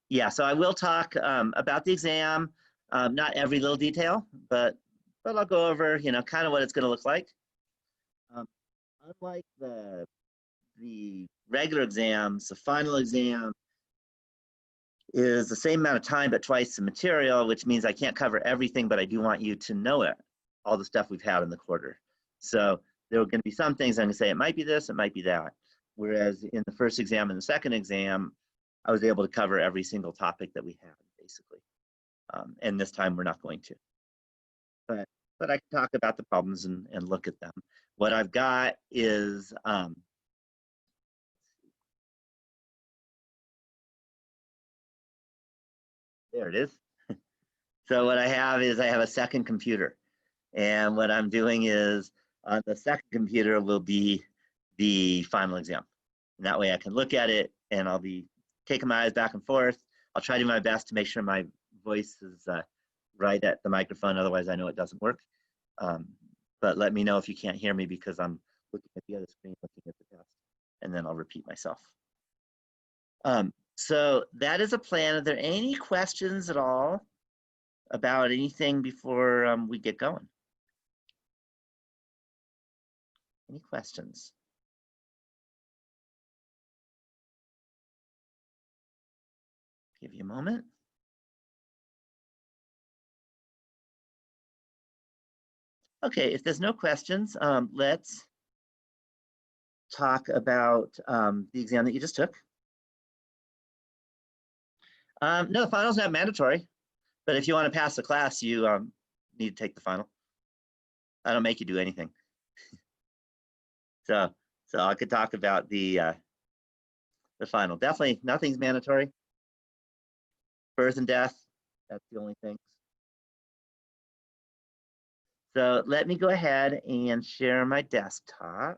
Yeah, so I will talk about the exam, not every little detail, but I'll go over, kind of what it's going to look like. Um, Unlike the regular exams, the final exam is the same amount of time but twice the material, which means I can't cover everything, but I do want you to know it, all the stuff we've had in the quarter. So there are going to be some things I'm going to say it might be this, it might be that. Whereas in the first exam and the second exam, I was able to cover every single topic that we had, basically. And this time we're not going to. But I can talk about the problems and look at them. What I've got is there it is. So what I have is I have a second computer. And what I'm doing is on the second computer will be the final exam. And that way I can look at it and I'll be taking my eyes back and forth. I'll try to do my best to make sure my voice is right at the microphone. Otherwise, I know it doesn't work. But let me know if you can't hear me because I'm looking at the other screen, looking at the test, and then I'll repeat myself. So that is a plan. Are there any questions at all about anything before we get going? Any questions? Give you a moment. Okay, if there's no questions, let's talk about the exam that you just took. No, the final's not mandatory, but if you want to pass the class, you need to take the final. I don't make you do anything. So I could talk about the final. Definitely, nothing's mandatory. Birth and death, that's the only thing. So let me go ahead and share my desktop.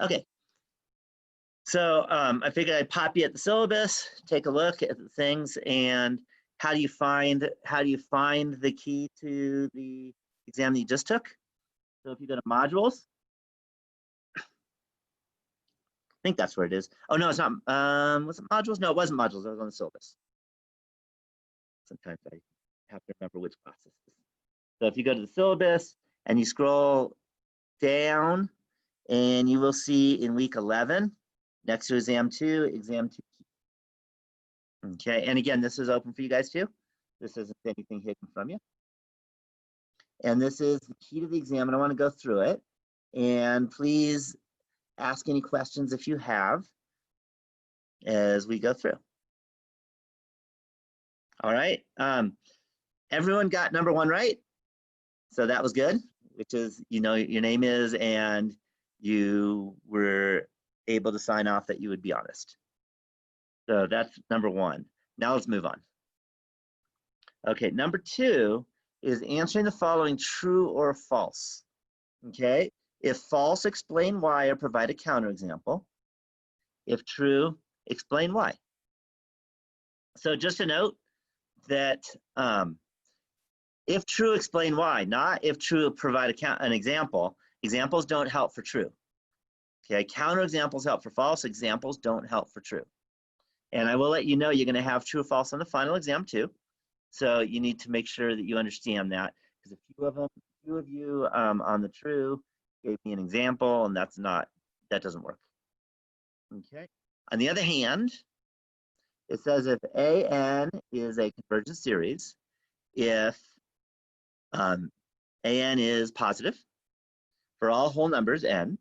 Okay. So I figured I'd pop you at the syllabus, take a look at the things, and how do you find the key to the exam that you just took? So if you go to modules, I think that's where it is. Oh no, it's not. Was it modules? No, it wasn't modules. It was on the syllabus. Sometimes I have to remember which class this is. So if you go to the syllabus and you scroll down, and you will see in week 11, next to exam 2 key. Okay, and again, this is open for you guys too. This isn't anything hidden from you. And this is the key to the exam, and I want to go through it. And please ask any questions if you have as we go through. All right, everyone got number 1 right. So that was good, which is, your name is, and you were able to sign off that you would be honest. So that's number 1. Now let's move on. Okay, number 2 is answering the following true or false. Okay, if false, explain why or provide a counterexample. If true, explain why. So just a note that if true, explain why, not if true, provide an example. Examples don't help for true. Okay, counterexamples help for false, examples don't help for true. And I will let you know you're going to have true or false on the final exam too. So you need to make sure that you understand that, because a few of you on the true gave me an example, and that doesn't work. Okay. On the other hand, it says if AN is a convergent series, if AN is positive for all whole numbers n,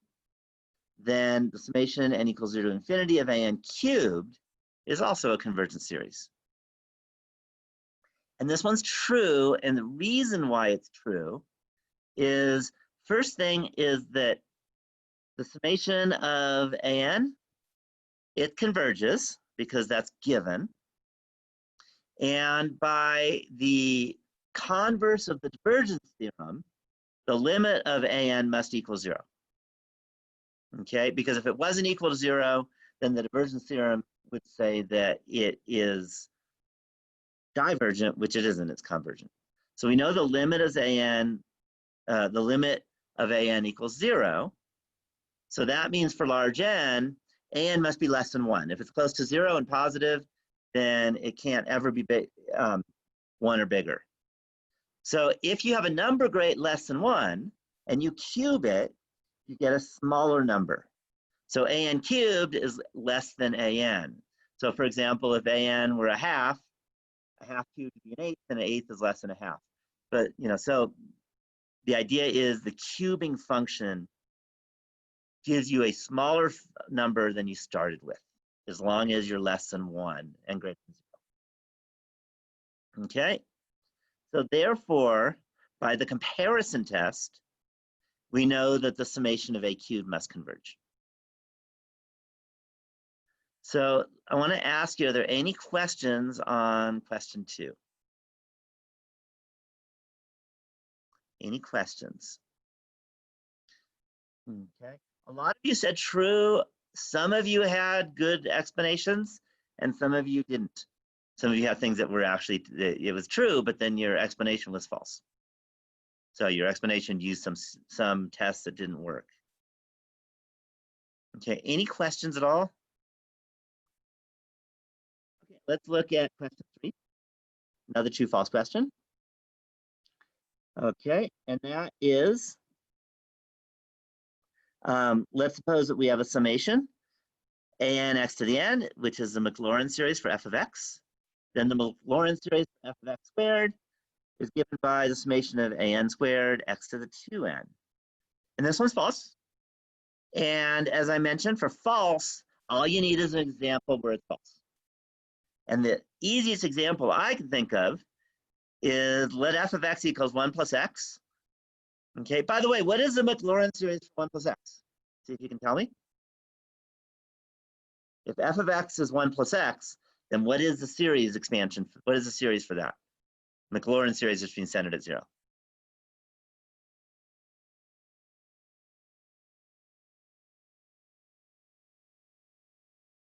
then the summation n equals 0 to infinity of AN cubed is also a convergent series. And this one's true, and the reason why it's true is, first thing is that the summation of AN, it converges because that's given. And by the converse of the divergence theorem, the limit of AN must equal 0. Okay, because if it wasn't equal to 0, then the divergence theorem would say that it is divergent, which it isn't, it's convergent. So we know the limit is an, the limit of an equals 0. So that means for large n, an must be less than 1. If it's close to 0 and positive, then it can't ever be 1 or bigger. So if you have a number less than 1 and you cube it, you get a smaller number. So an cubed is less than an. So for example, if an were a half cubed would be an eighth, and an eighth is less than a half. But so the idea is the cubing function gives you a smaller number than you started with, as long as you're less than 1 and greater than 0. Okay, so therefore, by the comparison test, we know that the summation of a cubed must converge. So I want to ask you, are there any questions on question 2? Any questions? Okay, a lot of you said true. Some of you had good explanations and some of you didn't. Some of you have things that were actually, it was true, but then your explanation was false. So your explanation used some tests that didn't work. Okay, any questions at all? Okay, let's look at question 3. Another true false question. Okay, and that is, let's suppose that we have a summation, an x to the n, which is the Maclaurin series for f of x. Then the Maclaurin series for f of x squared is given by the summation of an squared x to the 2n. And this one's false. And as I mentioned, for false, all you need is an example where it's false. And the easiest example I can think of is let f of x equals 1 plus x. Okay, by the way, what is the Maclaurin series for 1 plus x? See if you can tell me. If f of x is 1 plus x, then what is the series expansion? What is the series for that? Maclaurin series is being centered at 0.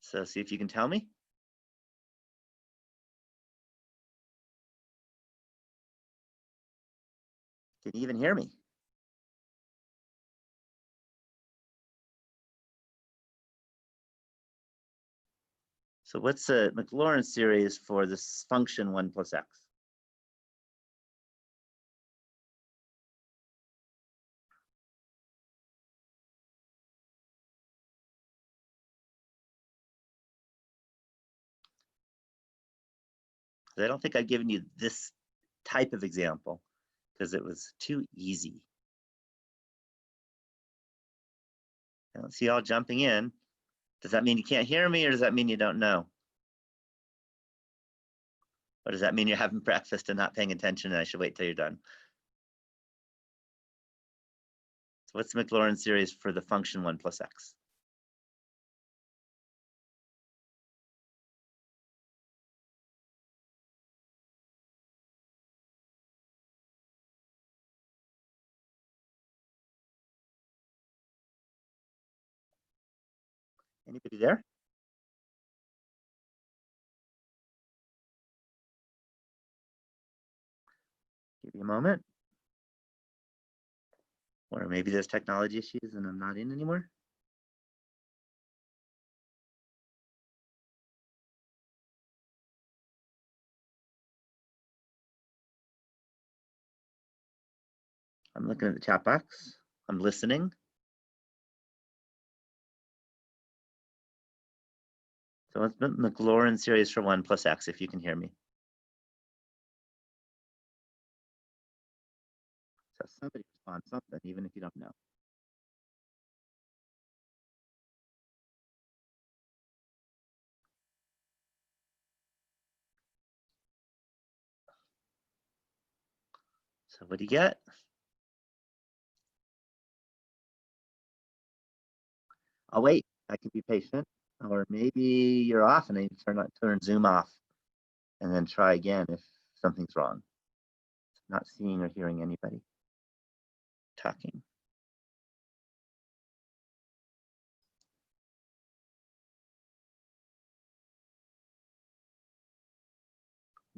So see if you can tell me. Can you even hear me? So what's the Maclaurin series for this function 1 plus x? I don't think I've given you this type of example because it was too easy. I don't see y'all jumping in. Does that mean you can't hear me, or does that mean you don't know? Or does that mean you're having breakfast and not paying attention and I should wait till you're done? So what's the Maclaurin series for the function 1 plus x? Anybody there? Give you a moment. Or maybe there's technology issues and I'm not in anymore. I'm looking at the chat box. I'm listening. So what's the Maclaurin series for 1 plus x, if you can hear me? So somebody respond something, even if you don't know. So what do you get? I'll wait. I can be patient. Or maybe you're off and I need to turn Zoom off and then try again if something's wrong. Not seeing or hearing anybody talking.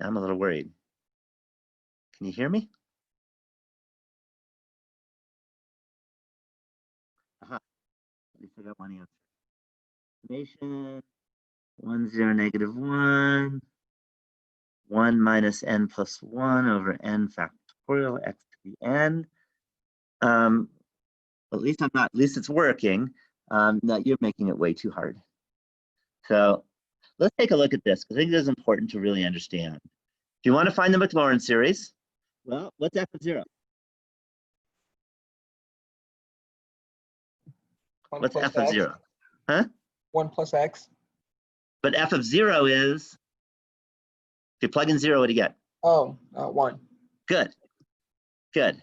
Now I'm a little worried. Can you hear me? Aha. At least I got one answer. Summation 1, 0, negative 1. 1 minus n plus 1 over n factorial x to the n. At least I'm not, at least it's working. That you're making it way too hard. So let's take a look at this, because I think this is important to really understand. If you want to find the Maclaurin series, well, what's f of 0? What's f of 0? Huh? 1 plus x. But f of 0 is, if you plug in 0, what do you get? Oh, 1. Good. Good.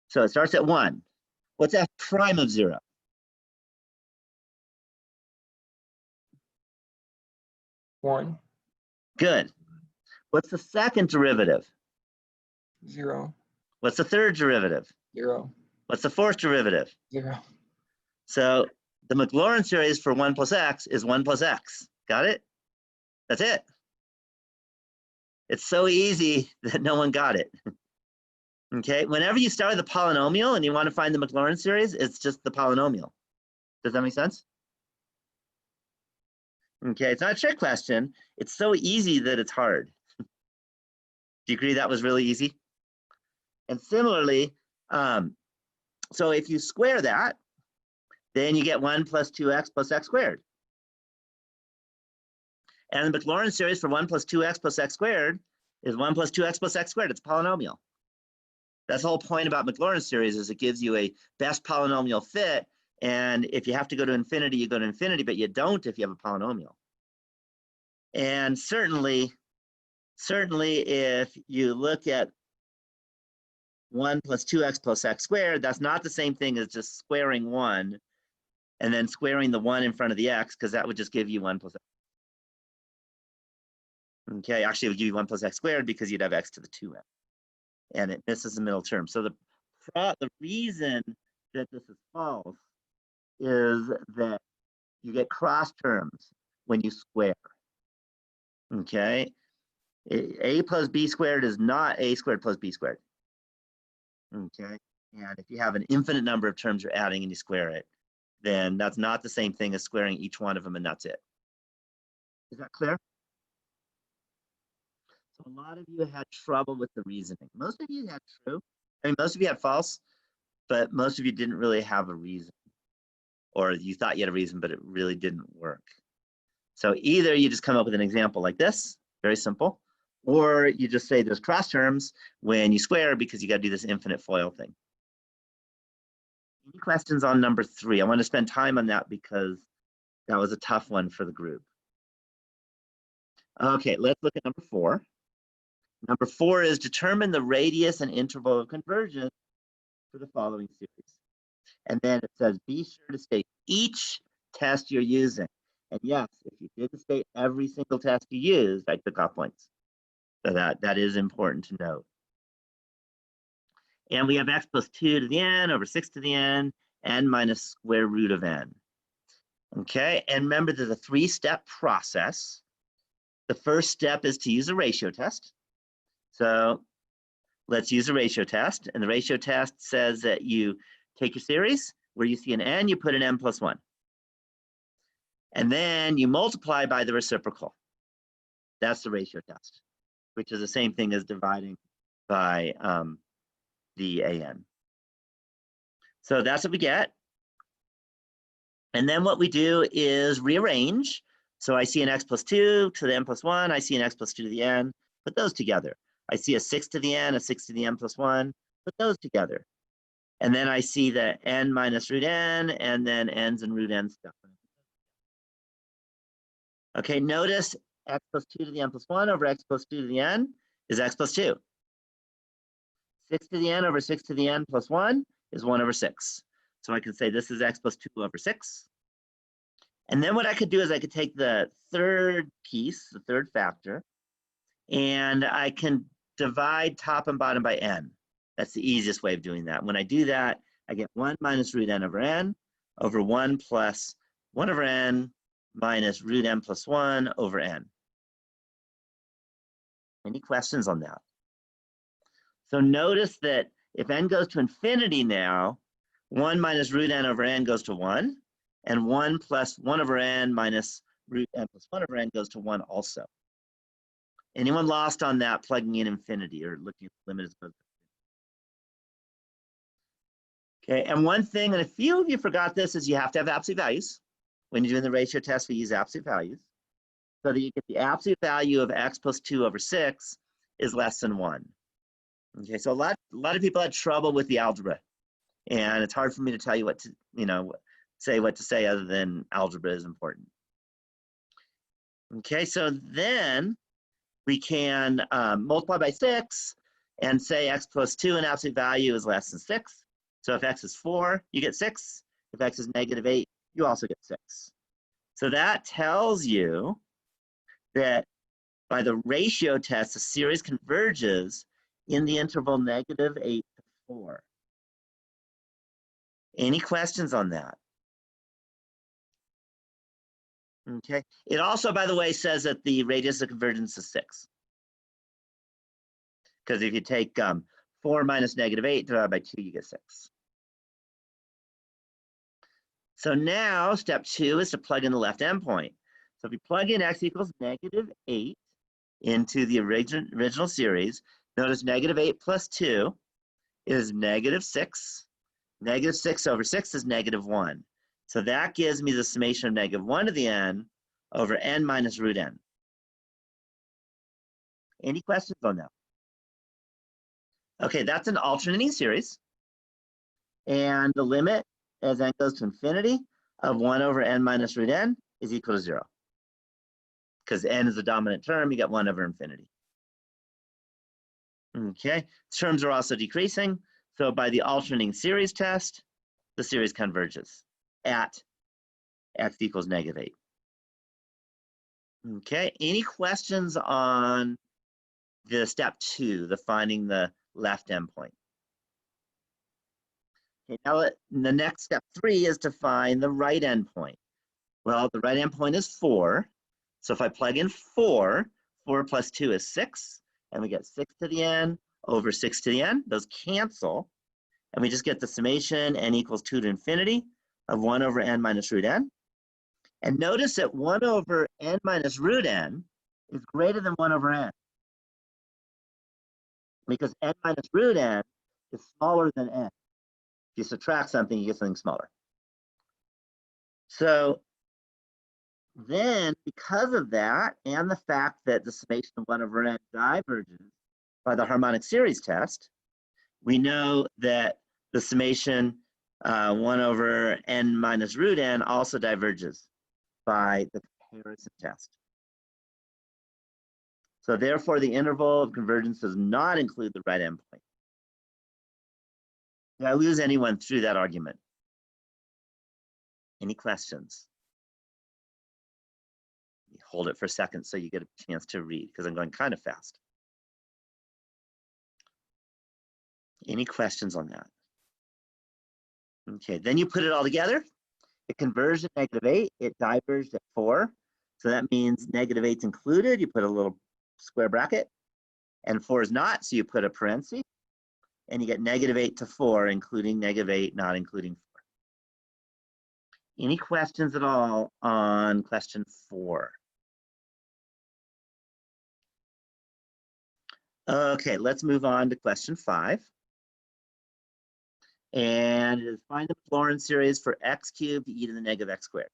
So it starts at 1. What's f prime of 0? 1. Good. What's the second derivative? 0. What's the third derivative? 0. What's the fourth derivative? 0. So the Maclaurin series for 1 plus x is 1 plus x. Got it? That's it. It's so easy that no one got it. Okay, whenever you start with a polynomial and you want to find the Maclaurin series, it's just the polynomial. Does that make sense? Okay, it's not a trick question. It's so easy that it's hard. Do you agree that was really easy? And similarly, so if you square that, then you get 1 plus 2x plus x squared. And the Maclaurin series for 1 plus 2x plus x squared is 1 plus 2x plus x squared. It's a polynomial. That's the whole point about Maclaurin series, is it gives you a best polynomial fit. And if you have to go to infinity, you go to infinity, but you don't if you have a polynomial. And certainly if you look at 1 plus 2x plus x squared, that's not the same thing as just squaring 1 and then squaring the 1 in front of the x, because that would just give you 1 plus x. Okay, actually it would give you 1 plus x squared because you'd have x to the 2x. And it misses the middle term. So the reason that this is false is that you get cross terms when you square. Okay, a plus b squared is not a squared plus b squared. Okay, and if you have an infinite number of terms you're adding and you square it, then that's not the same thing as squaring each one of them, and that's it. Is that clear? So a lot of you had trouble with the reasoning. Most of you had true. I mean, most of you had false, but most of you didn't really have a reason, or you thought you had a reason, but it really didn't work. So either you just come up with an example like this, very simple, or you just say there's cross terms when you square because you got to do this infinite FOIL thing. Any questions on number 3? I want to spend time on that because that was a tough one for the group. Okay, let's look at number 4. Number 4 is determine the radius and interval of convergence for the following series. And then it says, be sure to state each test you're using. And yes, if you didn't state every single test you used, I took off points. So that is important to note. And we have x plus 2 to the n over 6 to the n minus square root of n. Okay, and remember there's a 3-step process. The first step is to use a ratio test. So let's use a ratio test. And the ratio test says that you take your series, where you see an n, you put an n plus 1. And then you multiply by the reciprocal. That's the ratio test, which is the same thing as dividing by the an. So that's what we get. And then what we do is rearrange. So I see an x plus 2 to the n plus 1. I see an x plus 2 to the n. Put those together. I see a 6 to the n, a 6 to the n plus 1. Put those together. And then I see the n minus root n, and then n's and root n stuff. Okay, notice x plus 2 to the n plus 1 over x plus 2 to the n is x plus 2. 6 to the n over 6 to the n plus 1 is 1 over 6. So I can say this is x plus 2 over 6. And then what I could do is I could take the third piece, the third factor, and I can divide top and bottom by n. That's the easiest way of doing that. When I do that, I get 1 minus root n over 1 plus 1 over n minus root n plus 1 over n. Any questions on that? So notice that if n goes to infinity now, 1 minus root n over n goes to 1, and 1 plus 1 over n minus root n plus 1 over n goes to 1 also. Anyone lost on that plugging in infinity or looking at the limit as opposed to okay, and one thing, and a few of you forgot this, is you have to have absolute values. When you're doing the ratio test, we use absolute values. So that you get the absolute value of x plus 2 over 6 is less than 1. Okay, so a lot of people had trouble with the algebra. And it's hard for me to tell you what to, say what to say other than algebra is important. Okay, so then we can multiply by 6 and say x plus 2 in absolute value is less than 6. So if x is 4, you get 6. If x is negative 8, you also get 6. So that tells you that by the ratio test, the series converges in the interval negative 8 to 4. Any questions on that? Okay. It also, by the way, says that the radius of convergence is 6. Because if you take 4 minus negative 8 divided by 2, you get 6. So now step 2 is to plug in the left endpoint. So if you plug in x equals negative 8 into the original series, notice negative 8 plus 2 is negative 6. Negative 6 over 6 is negative 1. So that gives me the summation of negative 1 to the n over n minus root n. Any questions on that? Okay, that's an alternating series. And the limit as n goes to infinity of 1 over n minus root n is equal to 0. Because n is the dominant term, you get 1 over infinity. Okay, terms are also decreasing. So by the alternating series test, the series converges at x equals negative 8. Okay, any questions on the step 2, the finding the left endpoint? Okay, now the next step 3 is to find the right endpoint. Well, the right endpoint is 4. So if I plug in 4, 4 plus 2 is 6, and we get 6 to the n over 6 to the n. Those cancel, and we just get the summation n equals 2 to infinity of 1 over n minus root n. And notice that 1 over n minus root n is greater than 1 over n. Because n minus root n is smaller than n. If you subtract something, you get something smaller. So then, because of that, and the fact that the summation of 1 over n diverges by the harmonic series test, we know that the summation 1 over n minus root n also diverges by the comparison test. So therefore, the interval of convergence does not include the right endpoint. Did I lose anyone through that argument? Any questions? Hold it for a second so you get a chance to read, because I'm going kind of fast. Any questions on that? Okay, then you put it all together. It converged at negative 8. It diverged at 4. So that means negative 8's included. You put a little square bracket. And 4 is not, so you put a parenthesis. And you get negative 8 to 4, including negative 8, not including 4. Any questions at all on question 4? Okay, let's move on to question 5. And it is find the Florin series for x cubed e to the negative x squared.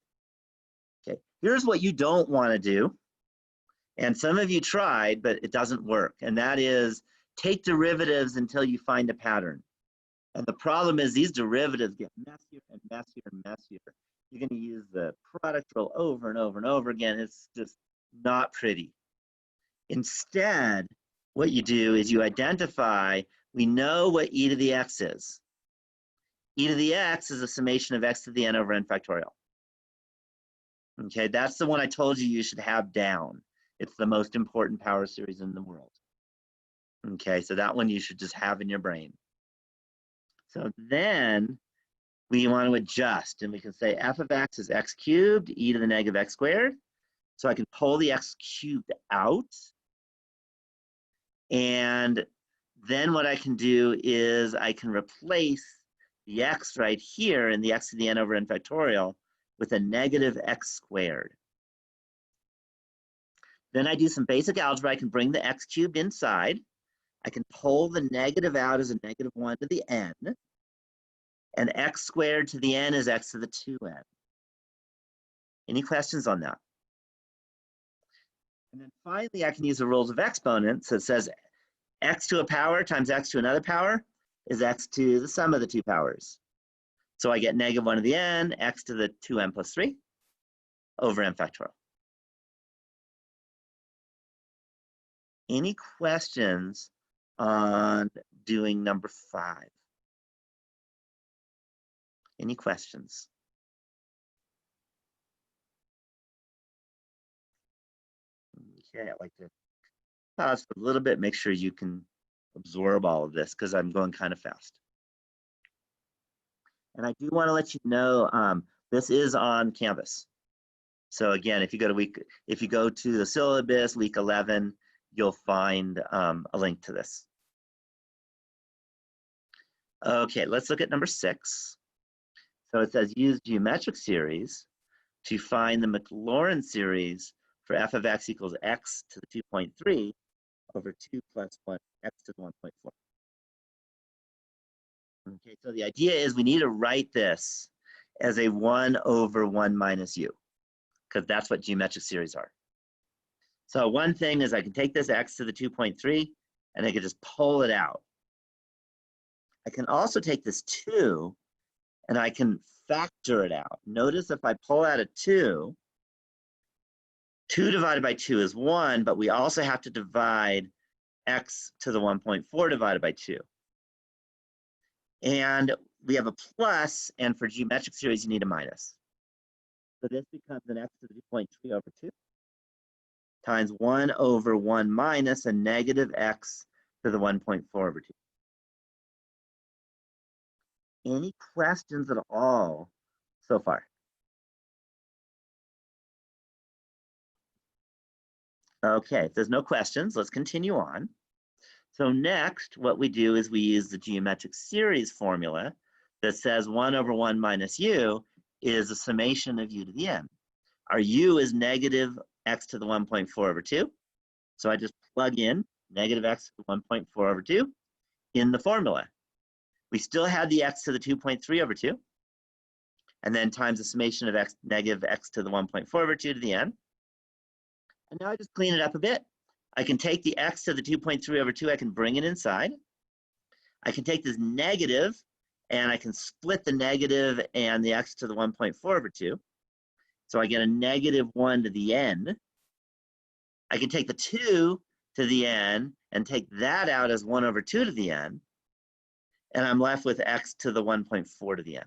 Okay, here's what you don't want to do. And some of you tried, but it doesn't work. And that is take derivatives until you find a pattern. And the problem is these derivatives get messier and messier and messier. You're going to use the product rule over and over and over again. It's just not pretty. Instead, what you do is you identify, we know what e to the x is. E to the x is a summation of x to the n over n factorial. Okay, that's the one I told you should have down. It's the most important power series in the world. Okay, so that one you should just have in your brain. So then we want to adjust, and we can say f of x is x cubed e to the negative x squared. So I can pull the x cubed out. And then what I can do is I can replace the x right here in the x to the n over n factorial with a negative x squared. Then I do some basic algebra. I can bring the x cubed inside. I can pull the negative out as a negative 1 to the n. And x squared to the n is x to the 2n. Any questions on that? And then finally, I can use the rules of exponents. So it says x to a power times x to another power is x to the sum of the two powers. So I get negative 1 to the n, x to the 2n plus 3 over n factorial. Any questions on doing number 5? Any questions? Okay, I'd like to pause for a little bit, make sure you can absorb all of this because I'm going kind of fast. And I do want to let you know this is on Canvas. So again, if you go to the syllabus week 11, you'll find a link to this. Okay, let's look at number 6. So it says use geometric series to find the Maclaurin series for f of x equals x to the 2.3 over 2 plus 1 x to the 1.4. Okay, so the idea is we need to write this as a 1 over 1 minus u, because that's what geometric series are. So one thing is I can take this x to the 2.3 and I can just pull it out. I can also take this 2 and I can factor it out. Notice if I pull out a 2, 2 divided by 2 is 1, but we also have to divide x to the 1.4 divided by 2. And we have a plus, and for geometric series, you need a minus. So this becomes an x to the 2.3 over 2 times 1 over 1 minus a negative x to the 1.4 over 2. Any questions at all so far? Okay, if there's no questions, let's continue on. So next, what we do is we use the geometric series formula that says 1 over 1 minus u is a summation of u to the n. Our u is negative x to the 1.4 over 2. So I just plug in negative x to the 1.4 over 2 in the formula. We still have the x to the 2.3 over 2, and then times the summation of x, negative x to the 1.4 over 2 to the n. And now I just clean it up a bit. I can take the x to the 2.3 over 2, I can bring it inside. I can take this negative, and I can split the negative and the x to the 1.4 over 2. So I get a negative 1 to the n. I can take the 2 to the n and take that out as 1 over 2 to the n. And I'm left with x to the 1.4 to the n.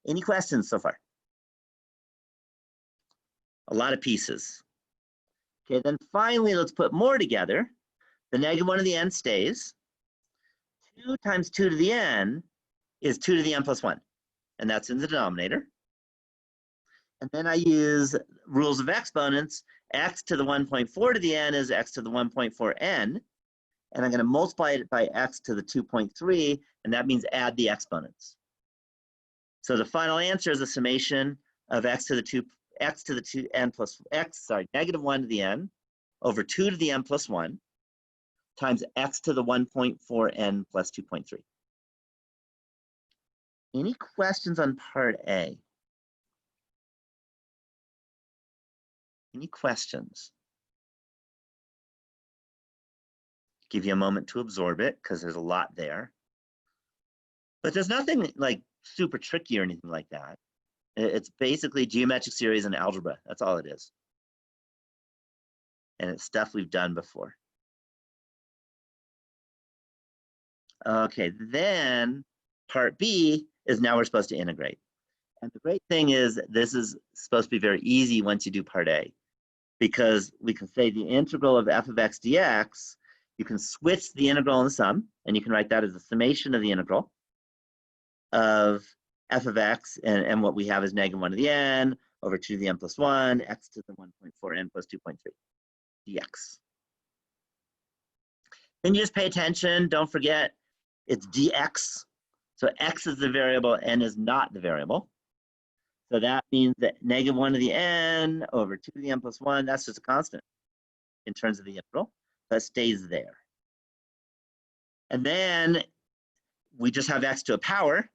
Any questions so far? A lot of pieces. Okay, then finally, let's put more together. The negative 1 to the n stays. 2 times 2 to the n is 2 to the n plus 1. And that's in the denominator. And then I use rules of exponents. X to the 1.4 to the n is x to the 1.4n. And I'm going to multiply it by x to the 2.3, and that means add the exponents. So the final answer is a summation of x to the 2n plus x, negative 1 to the n over 2 to the n plus 1 times x to the 1.4n plus 2.3. Any questions on part A? Any questions? Give you a moment to absorb it because there's a lot there. But there's nothing like super tricky or anything like that. It's basically geometric series and algebra. That's all it is. And it's stuff we've done before. Okay, then part B is now we're supposed to integrate. And the great thing is this is supposed to be very easy once you do part A, because we can say the integral of f of x dx, you can switch the integral and the sum, and you can write that as the summation of the integral of f of x, and what we have is negative 1 to the n over 2 to the n plus 1, x to the 1.4n plus 2.3 dx. Then you just pay attention. Don't forget it's dx. So x is the variable, n is not the variable. So that means that -1 to the n over 2 to the n plus 1, that's just a constant in terms of the integral. That stays there. And then we just have x to a power.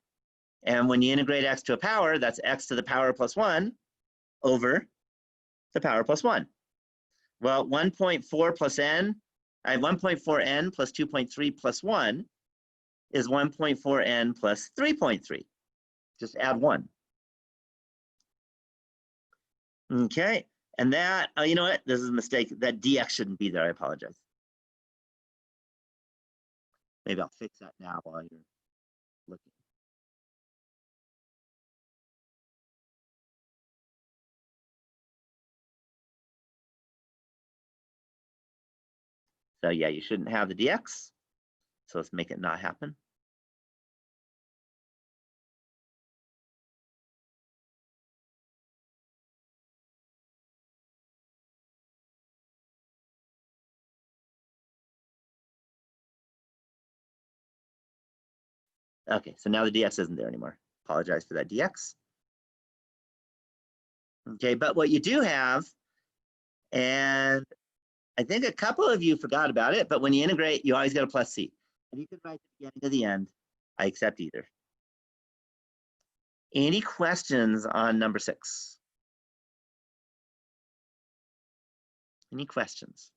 And when you integrate x to a power, that's x to the power plus 1 over the power plus 1. Well, 1.4 plus n, I have 1.4n plus 2.3 plus 1 is 1.4n plus 3.3. Just add 1. Okay, and that, you know what? This is a mistake. That dx shouldn't be there. I apologize. Maybe I'll fix that now while you're looking. So yeah, you shouldn't have the dx. So let's make it not happen. Okay, so now the dx isn't there anymore. Apologize for that dx. Okay, but what you do have, and I think a couple of you forgot about it, but when you integrate, you always get a plus c. And you can write the beginning to the end. I accept either. Any questions on number 6? Any questions?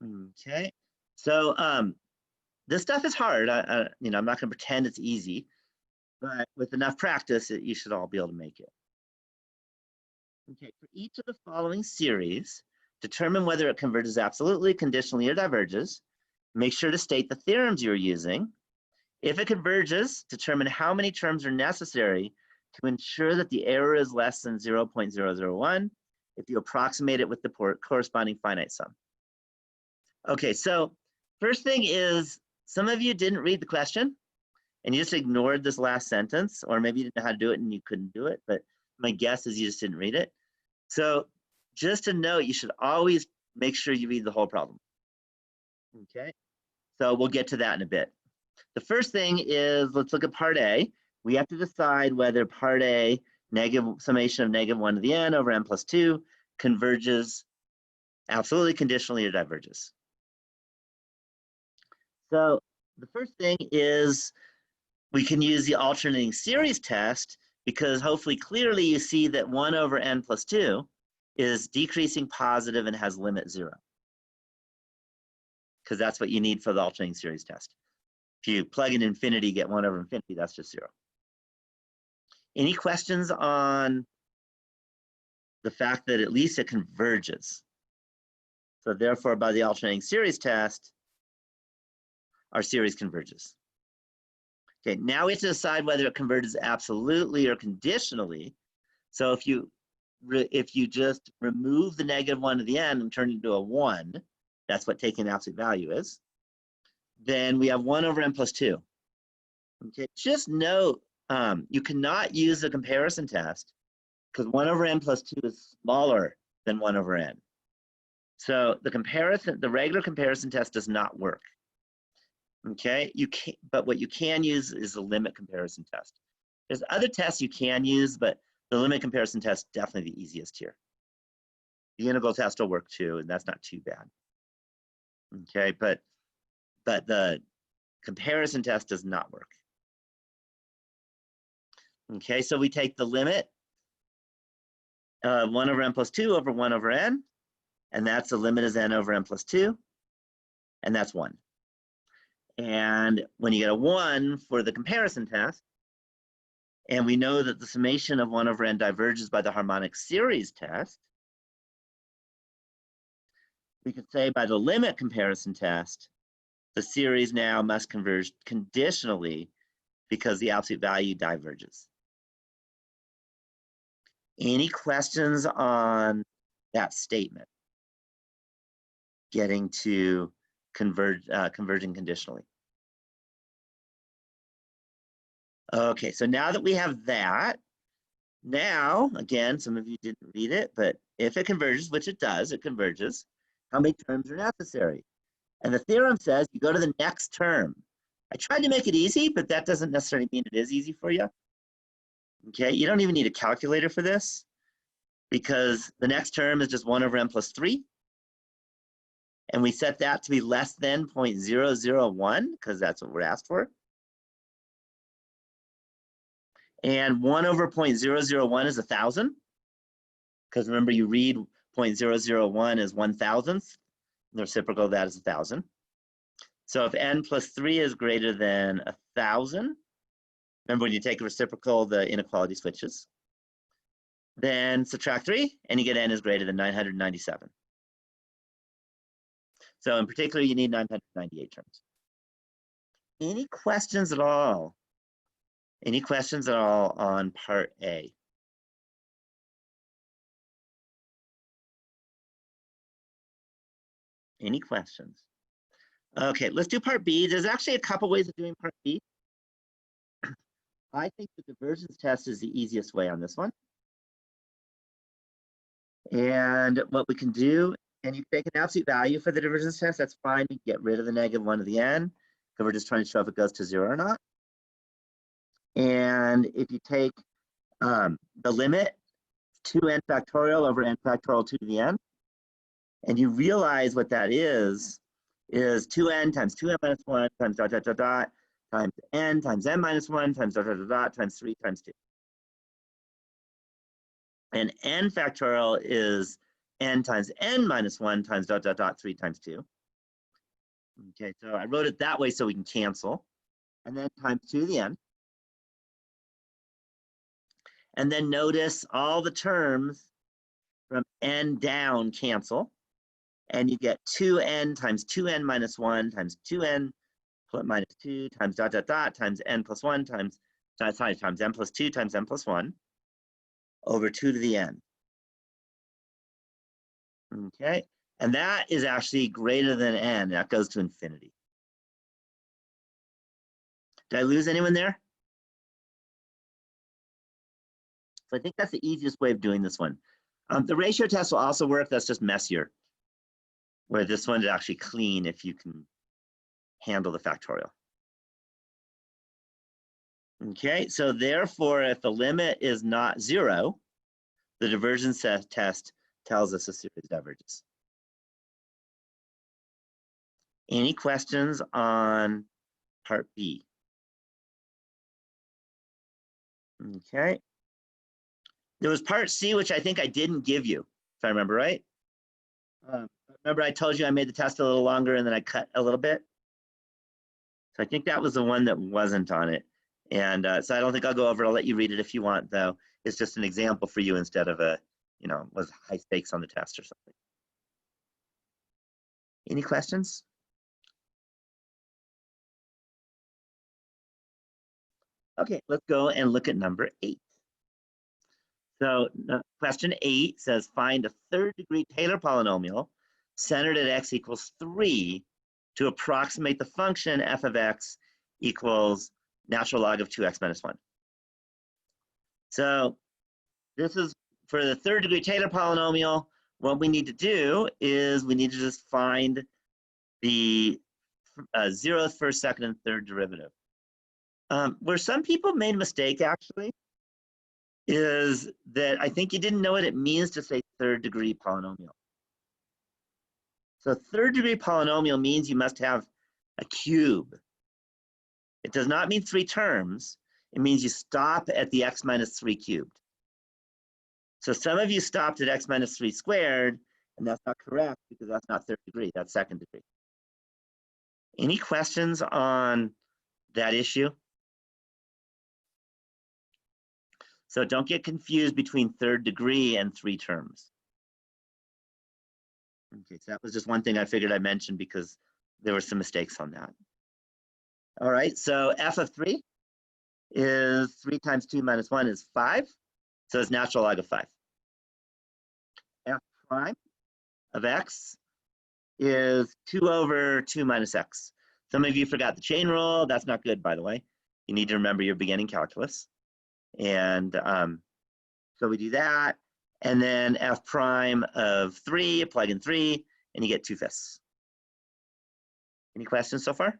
Okay, so this stuff is hard. You know, I'm not going to pretend it's easy, but with enough practice, you should all be able to make it. Okay, for each of the following series, determine whether it converges absolutely, conditionally, or diverges. Make sure to state the theorems you're using. If it converges, determine how many terms are necessary to ensure that the error is less than 0.001 if you approximate it with the corresponding finite sum. Okay, so first thing is, some of you didn't read the question and you just ignored this last sentence, or maybe you didn't know how to do it and you couldn't do it, but my guess is you just didn't read it. So just to note, you should always make sure you read the whole problem. Okay, so we'll get to that in a bit. The first thing is, let's look at part A. We have to decide whether part A, negative summation of -1 to the n over n plus 2, converges absolutely, conditionally, or diverges. So the first thing is we can use the alternating series test, because hopefully clearly you see that 1 over n plus 2 is decreasing positive and has limit 0. Because that's what you need for the alternating series test. If you plug in infinity, get 1 over infinity, that's just 0. Any questions on the fact that at least it converges? So therefore, by the alternating series test, our series converges. Okay, now we have to decide whether it converges absolutely or conditionally. So if you just remove the -1 to the n and turn it into a 1, that's what taking the absolute value is, then we have 1 over n plus 2. Okay, just note, you cannot use the comparison test because 1 over n plus 2 is smaller than 1 over n. So the regular comparison test does not work. Okay, but what you can use is the limit comparison test. There's other tests you can use, but the limit comparison test is definitely the easiest here. The integral test will work too, and that's not too bad. Okay, but the comparison test does not work. Okay, so we take the limit of 1 over n plus 2 over 1 over n, and that's the limit is n over n plus 2, and that's 1. And when you get a 1 for the comparison test, and we know that the summation of 1 over n diverges by the harmonic series test, we could say by the limit comparison test, the series now must converge conditionally because the absolute value diverges. Any questions on that statement? Getting to converging conditionally. Okay, so now that we have that, Now, again, some of you didn't read it, but if it converges, which it does, it converges, how many terms are necessary? And the theorem says you go to the next term. I tried to make it easy, but that doesn't necessarily mean it is easy for you. Okay, you don't even need a calculator for this because the next term is just 1 over n plus 3. And we set that to be less than 0.001 because that's what we're asked for. And 1 over 0.001 is 1,000. Because remember, you read 0.001 as 1,000th. The reciprocal of that is 1,000. So if n plus 3 is greater than 1,000, remember when you take a reciprocal, the inequality switches. Then subtract 3, and you get n is greater than 997. So in particular, you need 998 terms. Any questions at all? Any questions at all on part A? Any questions? Okay, let's do part B. There's actually a couple ways of doing part B. I think the divergence test is the easiest way on this one. And what we can do, and you take an absolute value for the divergence test, that's fine. You get rid of the -1 to the n, because we're just trying to show if it goes to 0 or not. And if you take the limit 2n factorial over n factorial 2 to the n, and you realize what that is 2n times 2n minus 1 times dot, dot, dot, dot, times n minus 1 times dot, dot, dot, dot, times 3 times 2. And n factorial is n times n minus 1 times dot, dot, dot, 3 times 2. Okay, so I wrote it that way so we can cancel. And then times 2 to the n. And then notice all the terms from n down cancel. And you get 2n times 2n minus 1 times 2n minus 2 times dot, dot, dot, times n plus 1 times, sorry, times n plus 2 times n plus 1 over 2 to the n. Okay, and that is actually greater than n. That goes to infinity. Did I lose anyone there? So I think that's the easiest way of doing this one. The ratio test will also work. That's just messier. Where this one is actually clean if you can handle the factorial. Okay, so therefore, if the limit is not 0, the divergence test tells us a series diverges. Any questions on part B? Okay. There was part C, which I think I didn't give you, if I remember right. Remember I told you I made the test a little longer and then I cut a little bit? So I think that was the one that wasn't on it. And so I don't think I'll go over it. I'll let you read it if you want, though. It's just an example for you instead of a, was high stakes on the test or something. Any questions? Okay, let's go and look at number 8. So question 8 says, find a third-degree Taylor polynomial centered at x equals 3 to approximate the function f of x equals natural log of 2x minus 1. So this is for the third-degree Taylor polynomial. What we need to do is we need to just find the 0th, 1st, 2nd, and 3rd derivative. Where some people made a mistake, actually, is that I think you didn't know what it means to say third-degree polynomial. So third-degree polynomial means you must have a cube. It does not mean 3 terms. It means you stop at the x minus 3 cubed. So some of you stopped at x minus 3 squared, and that's not correct because that's not third degree, that's second degree. Any questions on that issue? So don't get confused between third degree and 3 terms. Okay, so that was just one thing I figured I mentioned because there were some mistakes on that. All right, so f of 3 is 3 times 2 minus 1 is 5. So it's natural log of 5. F prime of x is 2 over 2 minus x. Some of you forgot the chain rule. That's not good, by the way. You need to remember your beginning calculus. And So we do that. And then f prime of 3, plug in 3, and you get 2/5. Any questions so far?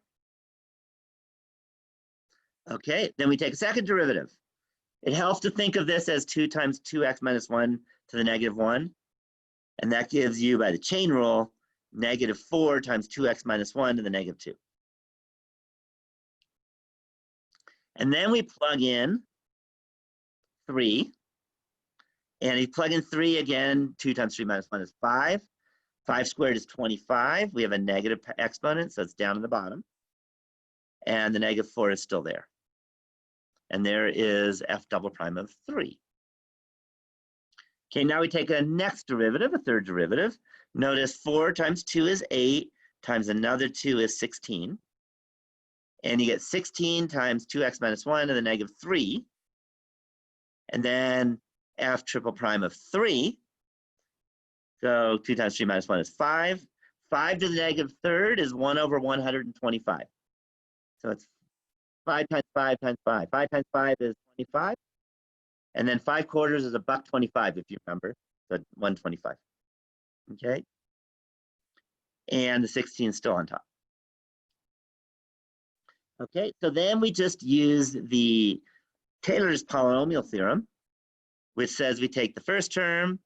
Okay, then we take a second derivative. It helps to think of this as 2 times 2x minus 1 to the negative 1. And that gives you, by the chain rule, negative 4 times 2x minus 1 to the negative 2. And then we plug in 3. And if you plug in 3 again, 2 times 3 minus 1 is 5. 5 squared is 25. We have a negative exponent, so it's down at the bottom. And the negative 4 is still there. And there is f double prime of 3. Okay, now we take a next derivative, a third derivative. Notice 4 times 2 is 8, times another 2 is 16. And you get 16 times 2x minus 1 to the negative 3. And then f triple prime of 3. So 2 times 3 minus 1 is 5. 5 to the negative third is 1 over 125. So it's 5 times 5 times 5. 5 times 5 is 25. And then 5 quarters is $1.25, if you remember. So 125. Okay. And the 16 is still on top. Okay, so then we just use the Taylor's polynomial theorem, which says we take the first term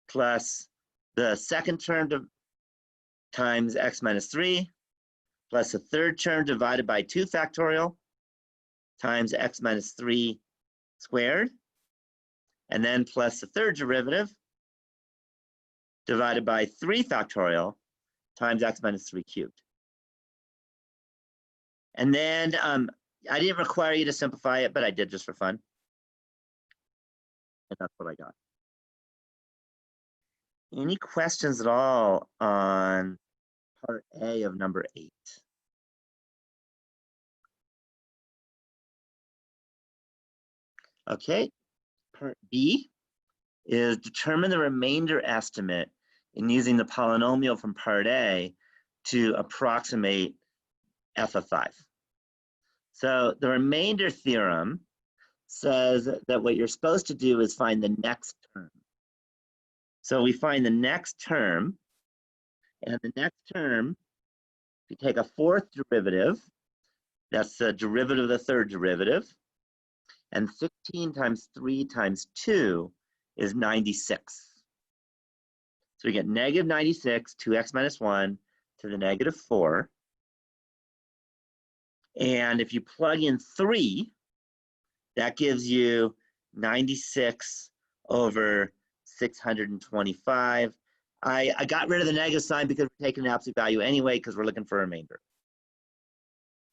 plus the second term times x minus 3 plus the third term divided by 2 factorial times x minus 3 squared, and then plus the third derivative divided by 3 factorial times x minus 3 cubed. And then I didn't require you to simplify it, but I did just for fun. And that's what I got. Any questions at all on part A of number 8? Okay, part B is determine the remainder estimate in using the polynomial from part A to approximate f of 5. So the remainder theorem says that what you're supposed to do is find the next term. So we find the next term, and the next term, if you take a fourth derivative, that's the derivative of the third derivative, and 16 times 3 times 2 is 96. So we get negative 96, 2x minus 1 to the negative 4. And if you plug in 3, that gives you 96 over 625. I got rid of the negative sign because we're taking an absolute value anyway because we're looking for a remainder.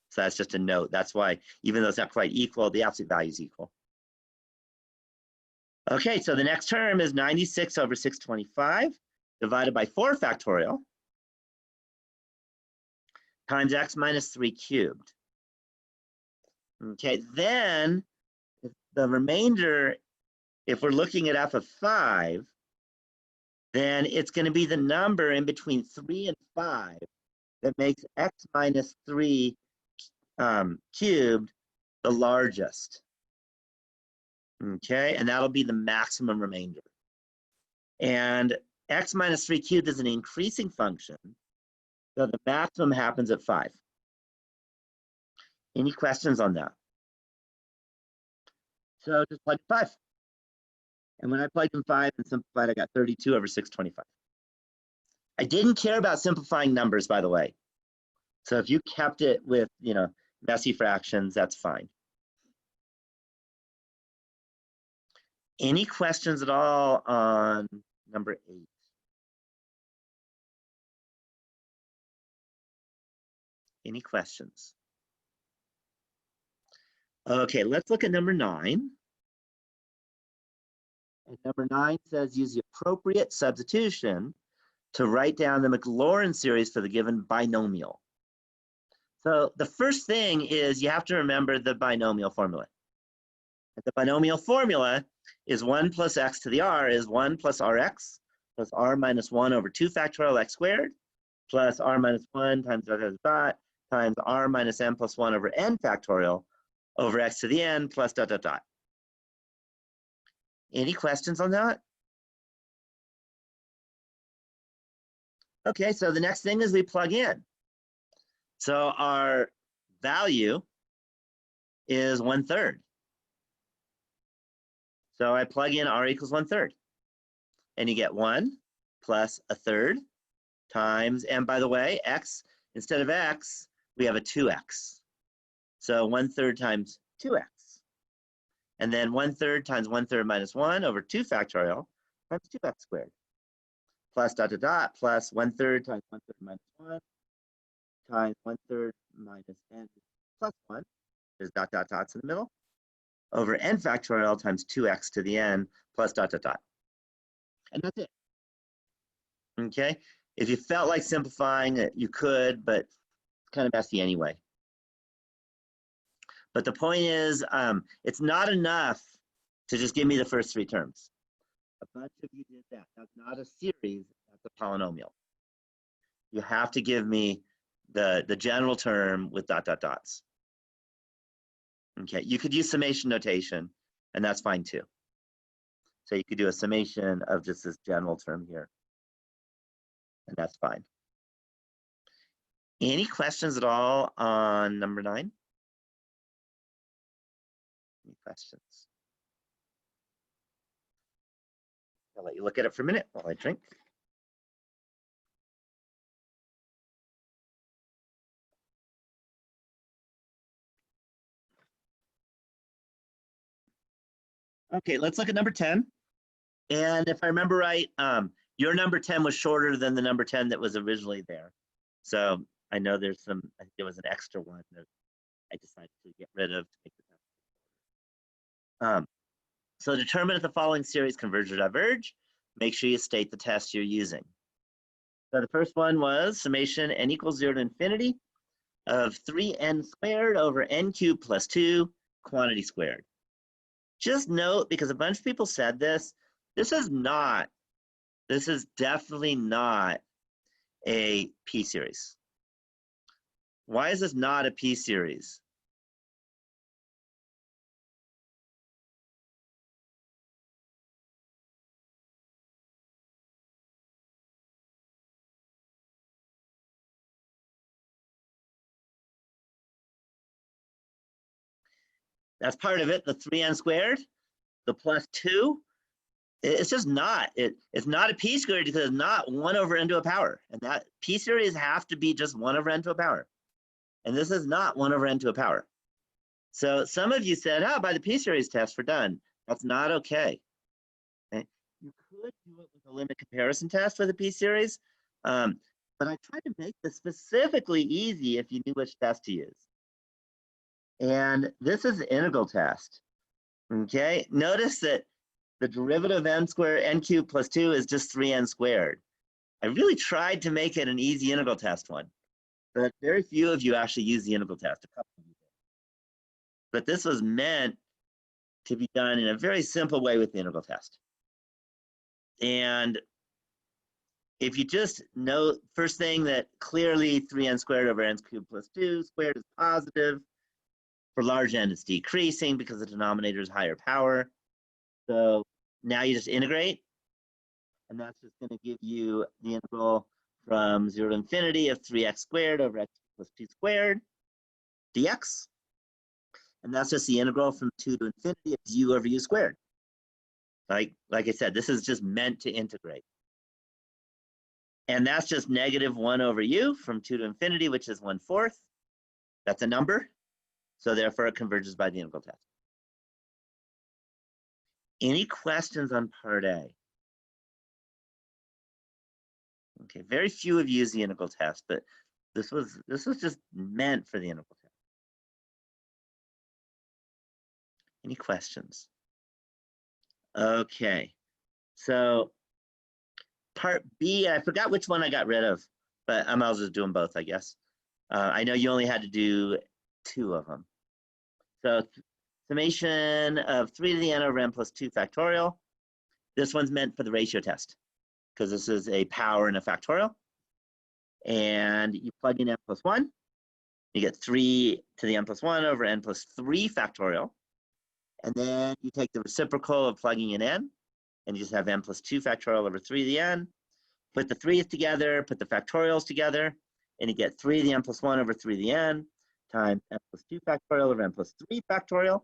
So that's just a note. That's why, even though it's not quite equal, the absolute value is equal. Okay, so the next term is 96 over 625 divided by 4 factorial times x minus 3 cubed. Okay, then the remainder, if we're looking at f of 5, then it's going to be the number in between 3 and 5 that makes x minus 3 cubed the largest. Okay, and that'll be the maximum remainder. And x minus 3 cubed is an increasing function, so the maximum happens at 5. Any questions on that? So just plug 5. And when I plugged in 5 and simplified, I got 32 over 625. I didn't care about simplifying numbers, by the way. So if you kept it with, messy fractions, that's fine. Any questions at all on number 8? Any questions? Okay, let's look at number 9. And number 9 says use the appropriate substitution to write down the Maclaurin series for the given binomial. So the first thing is you have to remember the binomial formula. The binomial formula is 1 plus x to the r is 1 plus rx plus r minus 1 over 2 factorial x squared plus r minus 1 times dot dot dot times r minus n plus 1 over n factorial over x to the n plus dot dot dot. Any questions on that? Okay, so the next thing is we plug in. So our value is 1/3. So I plug in r equals 1/3. And you get 1 plus 1/3 times, and by the way, x, instead of x, we have a 2x. So 1/3 times 2x. And then 1/3 times 1/3 minus 1 over 2 factorial times 2x squared. Plus dot dot dot plus 1/3 times 1/3 minus 1 times 1/3 minus n plus 1. There's dot dot dots in the middle. Over n factorial times 2x to the n plus dot dot dot. And that's it. Okay? If you felt like simplifying it, you could, but it's kind of messy anyway. But the point is, it's not enough to just give me the first 3 terms. A bunch of you did that. That's not a series, that's a polynomial. You have to give me the general term with dot dot dots. Okay, you could use summation notation, and that's fine too. So you could do a summation of just this general term here, and that's fine. Any questions at all on number 9? Any questions? I'll let you look at it for a minute while I drink. Okay, let's look at number 10. And if I remember right, your number 10 was shorter than the number 10 that was originally there. So I know there's some, I think there was an extra one that I decided to get rid of to make the test. So determine if the following series converge or diverge. Make sure you state the test you're using. So the first one was summation n equals 0 to infinity of 3n squared over n cubed plus 2 quantity squared. Just note, because a bunch of people said this, this is definitely not a p-series. Why is this not a p-series? That's part of it, the 3n squared, the plus 2. It's just not. It's not a p-squared because it's not 1 over n to a power. And that p-series have to be just 1 over n to a power. And this is not 1 over n to a power. So some of you said, oh, by the p-series test, we're done. That's not okay. Okay. You could do it with a limit comparison test with a p-series, but I tried to make this specifically easy if you knew which test to use. And this is the integral test. Okay, notice that the derivative of n squared, n cubed plus 2 is just 3n squared. I really tried to make it an easy integral test one, but very few of you actually use the integral test. A couple of you did. But this was meant to be done in a very simple way with the integral test. And if you just note, first thing, that clearly 3n squared over n cubed plus 2 squared is positive. For large n, it's decreasing because the denominator is higher power. So now you just integrate, and that's just going to give you the integral from 0 to infinity of 3x squared over x plus 2 squared dx. And that's just the integral from 2 to infinity of u over u squared. Like I said, this is just meant to integrate. And that's just negative 1 over u from 2 to infinity, which is 1/4. That's a number. So therefore, it converges by the integral test. Any questions on part A? Okay, very few have used the integral test, but this was just meant for the integral test. Any questions? Okay, so part B, I forgot which one I got rid of, but I might as well just do them both, I guess. I know you only had to do 2 of them. So summation of 3 to the n over n plus 2 factorial. This one's meant for the ratio test because this is a power and a factorial. And you plug in n plus 1. You get 3 to the n plus 1 over n plus 3 factorial. And then you take the reciprocal of plugging in n, and you just have n plus 2 factorial over 3 to the n. Put the 3's together, put the factorials together, and you get 3 to the n plus 1 over 3 to the n times n plus 2 factorial over n plus 3 factorial.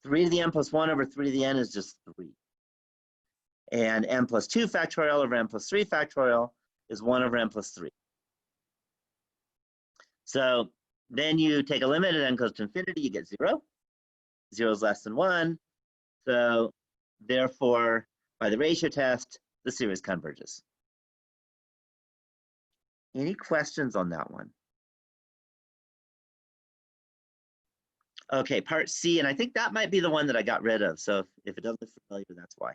3 to the n plus 1 over 3 to the n is just 3. And n plus 2 factorial over n plus 3 factorial is 1 over n plus 3. So then you take a limit and n goes to infinity, you get 0. 0 is less than 1. So therefore, by the ratio test, the series converges. Any questions on that one? Okay, part C, and I think that might be the one that I got rid of. So if it doesn't look familiar, that's why.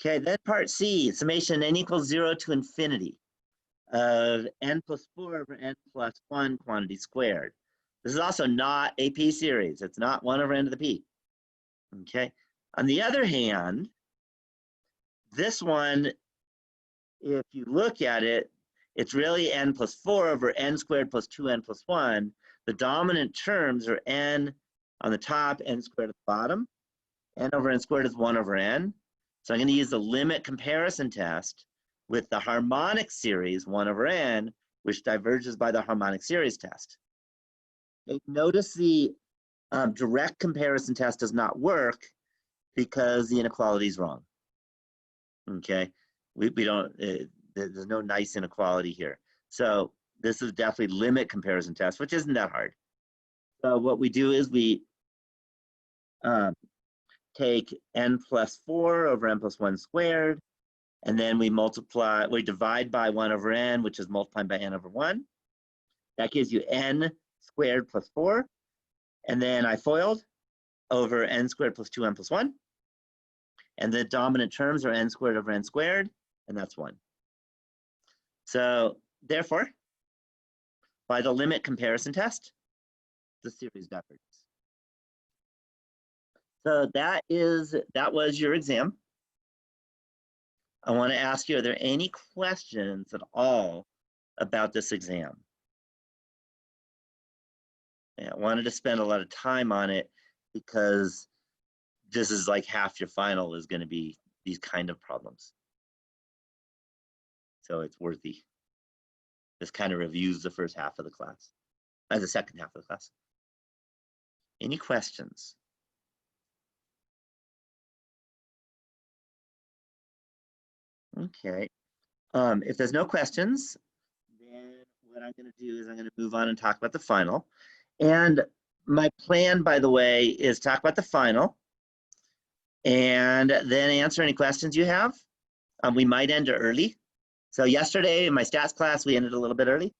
Okay, then part C, summation n equals 0 to infinity of n plus 4 over n plus 1 quantity squared. This is also not a p series. It's not 1 over n to the p. Okay. On the other hand, this one, if you look at it, it's really n plus 4 over n squared plus 2n plus 1. The dominant terms are n on the top, n squared at the bottom. N over n squared is 1 over n. So I'm going to use the limit comparison test with the harmonic series 1 over n, which diverges by the harmonic series test. Okay, notice the direct comparison test does not work because the inequality is wrong. Okay, we don't, there's no nice inequality here. So this is definitely limit comparison test, which isn't that hard. So what we do is we take n plus 4 over n plus 1 squared, and then we divide by 1 over n, which is multiplied by n over 1. That gives you n squared plus 4. And then I FOILed over n squared plus 2n plus 1. And the dominant terms are n squared over n squared, and that's 1. So therefore, by the limit comparison test, the series diverges. So that was your exam. I want to ask you, are there any questions at all about this exam? Yeah, I wanted to spend a lot of time on it because this is like half your final is going to be these kind of problems. So it's worthy. This kind of reviews the first half of the class, the second half of the class. Any questions? Okay. If there's no questions, then what I'm going to do is I'm going to move on and talk about the final. And my plan, by the way, is talk about the final and then answer any questions you have. We might end early. So yesterday in my stats class, we ended a little bit early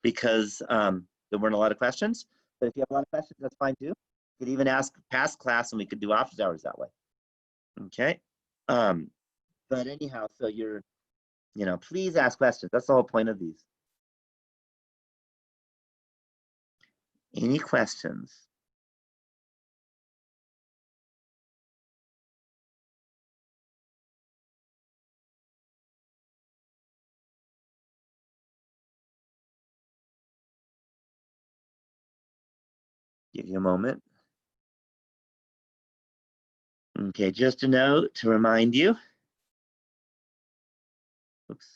because there weren't a lot of questions. But if you have a lot of questions, that's fine too. You could even ask past class and we could do office hours that way. Okay. But anyhow, so you're, please ask questions. That's the whole point of these. Any questions? Give you a moment. Okay, just a note to remind you. Oops.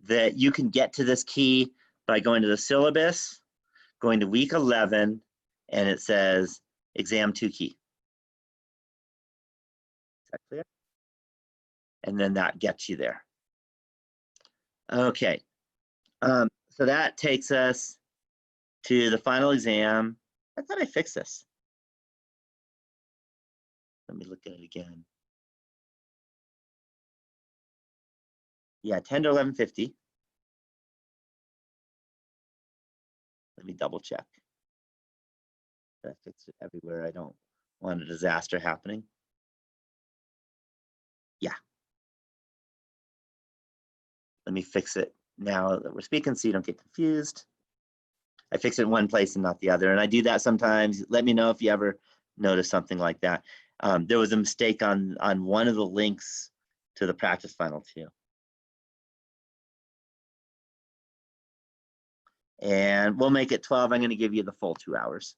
That you can get to this key by going to the syllabus, going to week 11, and it says exam 2 key. Is that clear? And then that gets you there. Okay, so that takes us to the final exam. I thought I fixed this. Let me look at it again. Yeah, 10 to 11:50. Let me double check. I fixed it everywhere. I don't want a disaster happening. Yeah. Let me fix it now that we're speaking so you don't get confused. I fix it in one place and not the other. And I do that sometimes. Let me know if you ever notice something like that. There was a mistake on one of the links to the practice final too. And we'll make it 12. I'm going to give you the full 2 hours.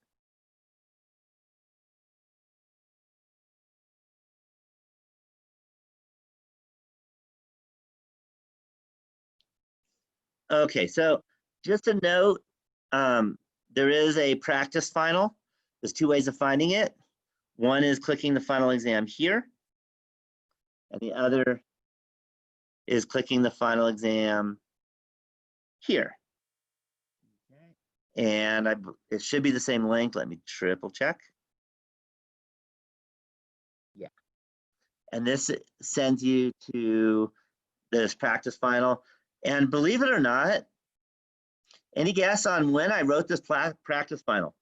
Okay, so just a note, there is a practice final. There's 2 ways of finding it. One is clicking the final exam here, and the other is clicking the final exam here. And it should be the same link. Let me triple check. Yeah. And this sends you to this practice final. And believe it or not, any guess on when I wrote this practice final?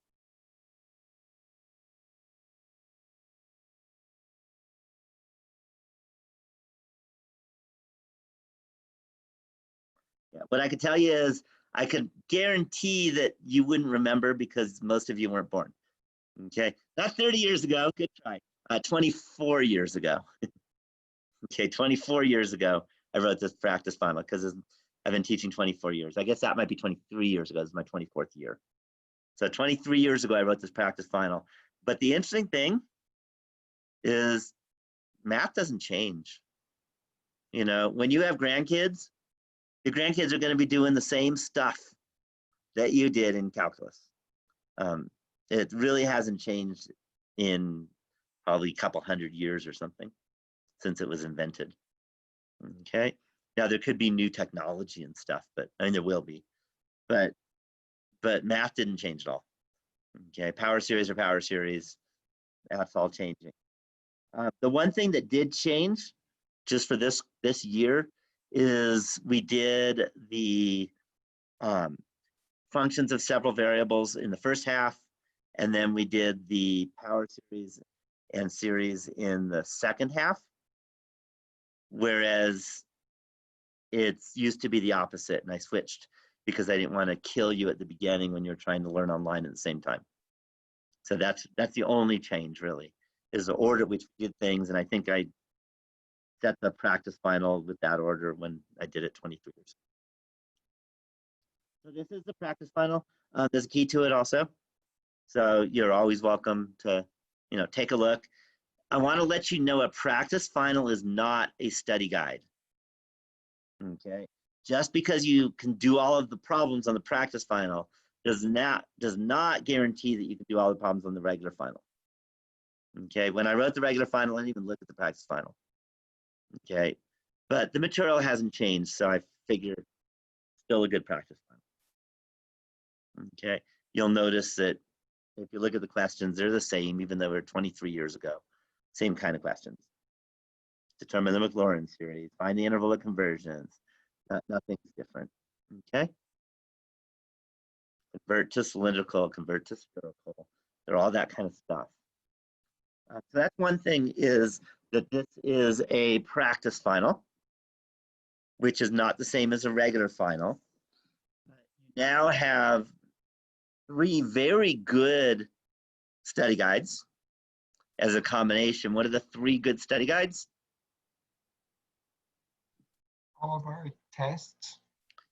Yeah, what I could tell you is I could guarantee that you wouldn't remember because most of you weren't born. Okay, not 30 years ago, good try. 24 years ago. Okay, 24 years ago, I wrote this practice final because I've been teaching 24 years. I guess that might be 23 years ago. This is my 24th year. So 23 years ago, I wrote this practice final. But the interesting thing is math doesn't change. You know, when you have grandkids, your grandkids are going to be doing the same stuff that you did in calculus. It really hasn't changed in probably a couple hundred years or something since it was invented. Okay. Now there could be new technology and stuff, but I mean there will be, but math didn't change at all. Okay, power series or power series, that's all changing. The one thing that did change just for this year is we did the functions of several variables in the first half, and then we did the power series and series in the second half, whereas it used to be the opposite, and I switched because I didn't want to kill you at the beginning when you're trying to learn online at the same time. So that's the only change really, is the order which we did things, and I think I set the practice final with that order when I did it 23 years ago. So this is the practice final. There's a key to it also. So you're always welcome to, take a look. I want to let you know a practice final is not a study guide. Okay. Just because you can do all of the problems on the practice final does not guarantee that you can do all the problems on the regular final. Okay. When I wrote the regular final, I didn't even look at the practice final. Okay. But the material hasn't changed, so I figure still a good practice final. Okay. You'll notice that if you look at the questions, they're the same, even though they're 23 years ago. Same kind of questions. Determine the Maclaurin series, find the interval of conversions. Nothing's different. Okay. Convert to cylindrical, convert to spherical. They're all that kind of stuff. So that's one thing, is that this is a practice final, which is not the same as a regular final. You now have 3 very good study guides as a combination. What are the 3 good study guides? All of our tests.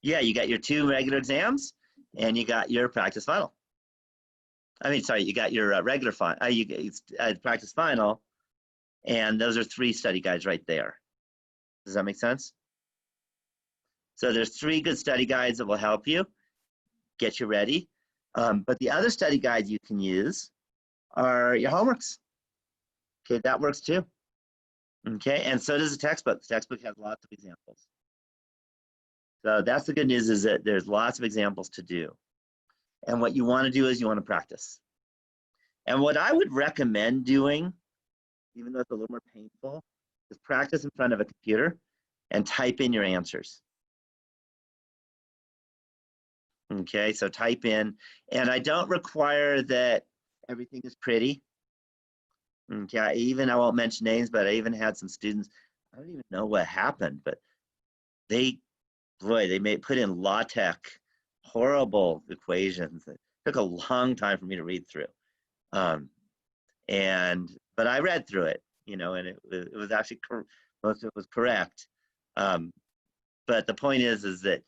Yeah, you got your 2 regular exams and you got your practice final. I mean, sorry, you got your regular final, you get practice final, and those are 3 study guides right there. Does that make sense? So there's 3 good study guides that will help you, get you ready. But the other study guides you can use are your homeworks. Okay, that works too. Okay, and so does the textbook. The textbook has lots of examples. So that's the good news, is that there's lots of examples to do. And what you want to do is you want to practice. And what I would recommend doing, even though it's a little more painful, is practice in front of a computer and type in your answers. Okay, so type in, and I don't require that everything is pretty. Okay, I won't mention names, but I even had some students, I don't even know what happened, but they put in LaTeX, horrible equations. It took a long time for me to read through. But I read through it, and it was actually, most of it was correct. But the point is that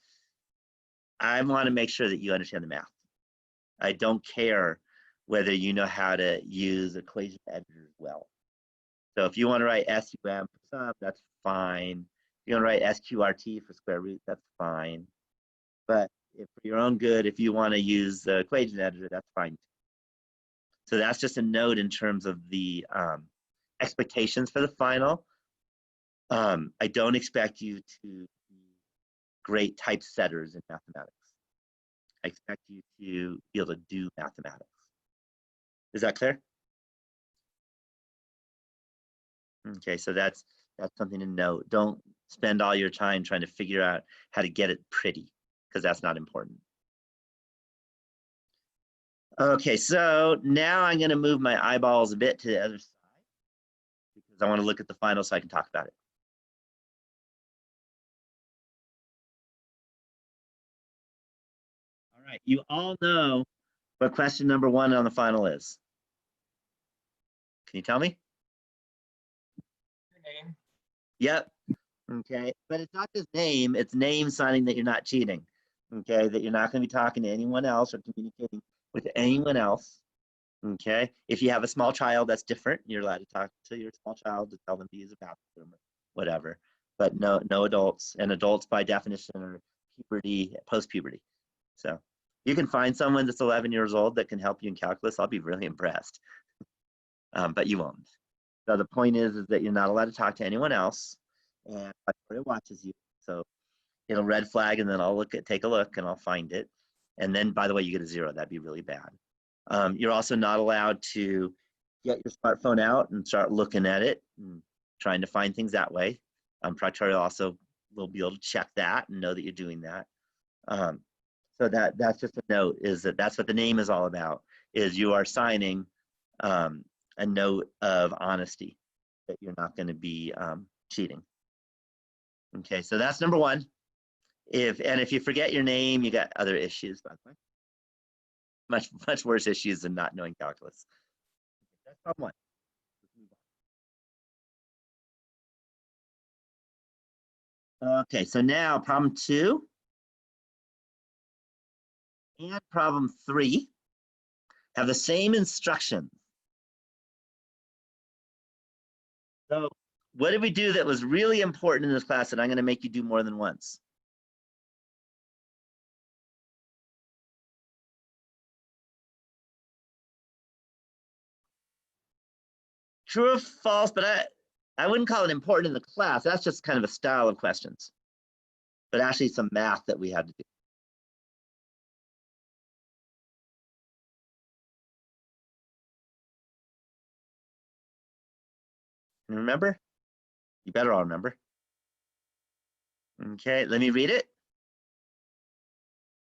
I want to make sure that you understand the math. I don't care whether you know how to use equation editors well. So if you want to write SUM for sum, that's fine. If you want to write SQRT for square root, that's fine. But if for your own good, if you want to use the equation editor, that's fine. So that's just a note in terms of the expectations for the final. I don't expect you to be great typesetters in mathematics. I expect you to be able to do mathematics. Is that clear? Okay, so that's something to note. Don't spend all your time trying to figure out how to get it pretty, because that's not important. Okay, so now I'm going to move my eyeballs a bit to the other side because I want to look at the final so I can talk about it. All right, you all know what question number 1 on the final is. Can you tell me? Your name. Yep. Okay, but it's not just name, it's name signing that you're not cheating. Okay, that you're not going to be talking to anyone else or communicating with anyone else. Okay, if you have a small child, that's different. You're allowed to talk to your small child to tell them to use a bathroom or whatever. But no adults, and adults by definition are puberty, post-puberty. So you can find someone that's 11 years old that can help you in calculus. I'll be really impressed, but you won't. So the point is that you're not allowed to talk to anyone else, and it watches you. So it'll red flag, and then I'll take a look, and I'll find it. And then, by the way, you get a 0. That'd be really bad. You're also not allowed to get your smartphone out and start looking at it and trying to find things that way. Proctorial also will be able to check that and know that you're doing that. So that's just a note, is that's what the name is all about, is you are signing a note of honesty that you're not going to be cheating. Okay, so that's number 1. If you forget your name, you got other issues, by the way. Much worse issues than not knowing calculus. That's problem 1. Okay, so now problem 2 and problem 3 have the same instructions. So what did we do that was really important in this class that I'm going to make you do more than once? True or false, but I wouldn't call it important in the class. That's just kind of a style of questions, but actually some math that we had to do. You remember? You better all remember. Okay, let me read it.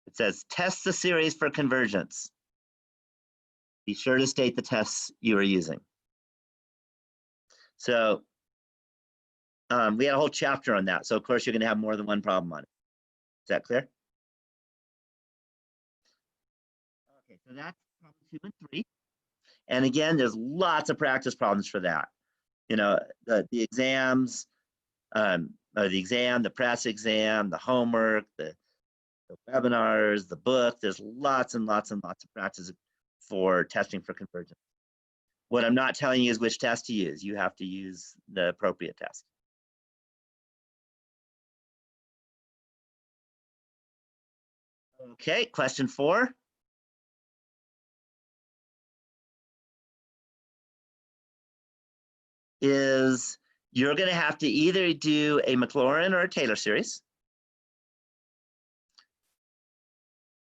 It says, test the series for convergence. Be sure to state the tests you are using. So we had a whole chapter on that. So of course you're going to have more than one problem on it. Is that clear? Okay, so that's problem 2 and 3. And again, there's lots of practice problems for that. You know, the exams, or the exam, the press exam, the homework, the webinars, the book. There's lots and lots and lots of practice for testing for convergence. What I'm not telling you is which test to use. You have to use the appropriate test. Okay, question 4. Is you're going to have to either do a Maclaurin or a Taylor series.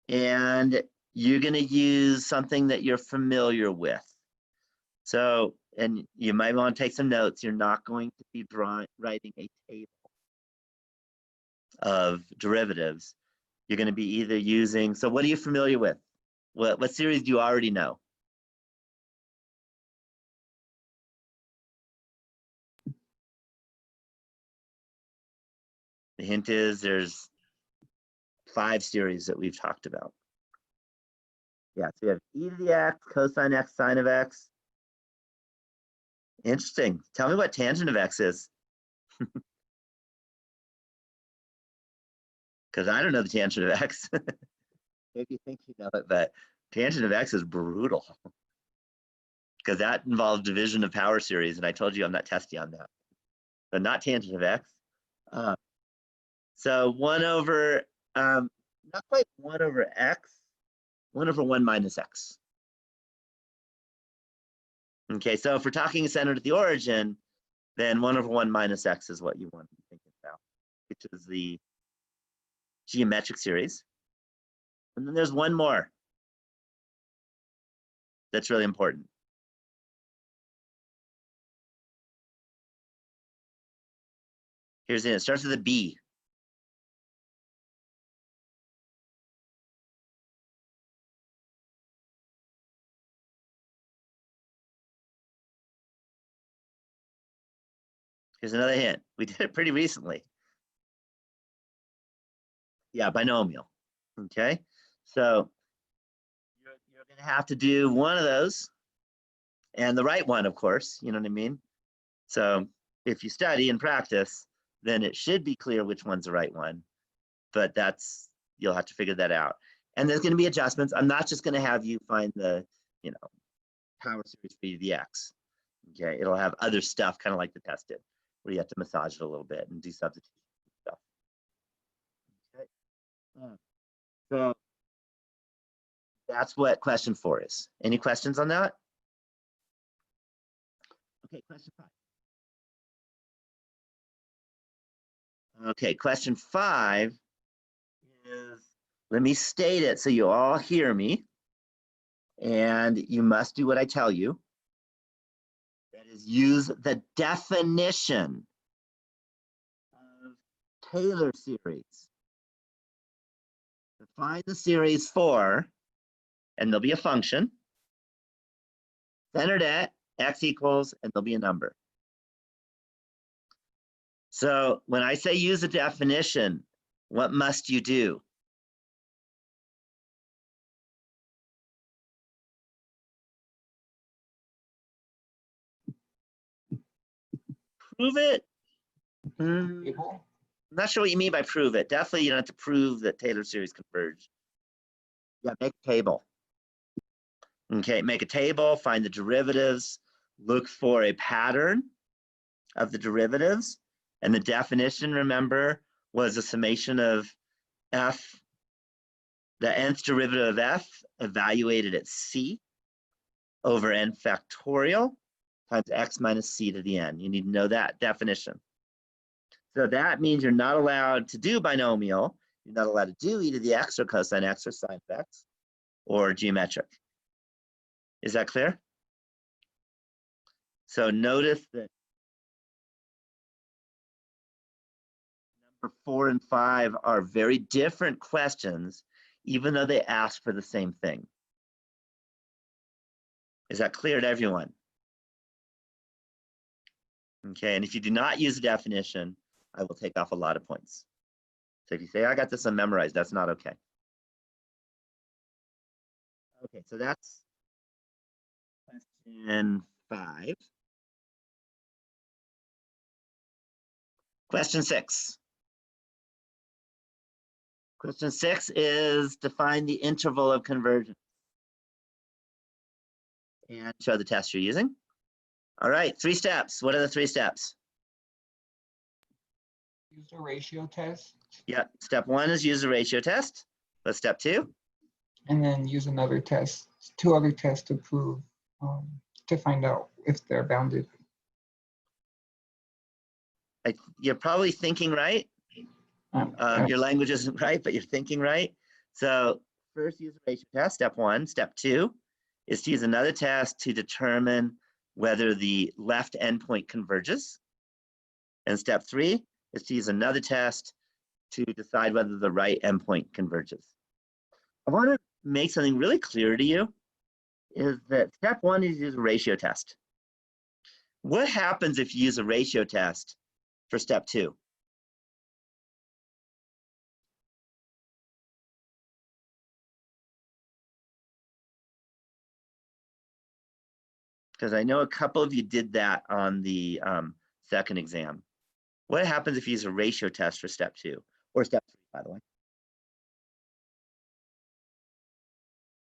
And you're going to use something that you're familiar with. So, and you might want to take some notes. You're not going to be writing a table of derivatives. You're going to be either using, so what are you familiar with? What series do you already know? The hint is there's 5 series that we've talked about. Yeah, so you have e to the x, cosine x, sine of x. Interesting. Tell me what tangent of x is. because I don't know the tangent of x. Maybe you think you know it, but tangent of x is brutal because that involves division of power series, and I told you I'm not testy on that. But not tangent of x. So 1 over, not quite 1 over x, 1 over 1 minus x. Okay, so if we're talking centered at the origin, then 1 over 1 minus x is what you want to be thinking about, which is the geometric series. And then there's one more that's really important. Here's it. It starts with a B. Here's another hint. We did it pretty recently. Yeah, binomial. Okay, so you're going to have to do one of those, and the right one, of course. You know what I mean? So if you study and practice, then it should be clear which one's the right one. But you'll have to figure that out. And there's going to be adjustments. I'm not just going to have you find the, power series for the x. Okay, it'll have other stuff, kind of like the test did, where you have to massage it a little bit and do substitution stuff. Okay. So that's what question 4 is. Any questions on that? Okay, question 5. Okay, question 5 is, let me state it so you all hear me, and you must do what I tell you. That is, use the definition of Taylor series. Define the series for, and there'll be a function, centered at x equals, and there'll be a number. So when I say use a definition, what must you do? Prove it. Table. I'm not sure what you mean by prove it. Definitely you don't have to prove that Taylor series converge. Yeah, make a table. Okay, make a table, find the derivatives, look for a pattern of the derivatives. And the definition, remember, was a summation of f, the nth derivative of f evaluated at c over n factorial times x minus c to the n. You need to know that definition. So that means you're not allowed to do binomial. You're not allowed to do e to the x or cosine x or sine x or geometric. Is that clear? So notice that number 4 and 5 are very different questions, even though they ask for the same thing. Is that clear to everyone? Okay, and if you do not use the definition, I will take off a lot of points. So if you say, I got this one memorized, that's not okay. Okay, so that's question 5. Question 6. Question 6 is define the interval of convergence and show the test you're using. All right, 3 steps. What are the 3 steps? Use the ratio test. Yeah, step 1 is use the ratio test. What's step 2? And then use another test, 2 other tests to prove, to find out if they're bounded. You're probably thinking right. Your language isn't right, but you're thinking right. So first use the ratio test, step 1. Step 2 is to use another test to determine whether the left endpoint converges. And step 3 is to use another test to decide whether the right endpoint converges. I want to make something really clear to you, is that step 1 is use a ratio test. What happens if you use a ratio test for step 2? Because I know a couple of you did that on the second exam. What happens if you use a ratio test for step 2 or step 3, by the way?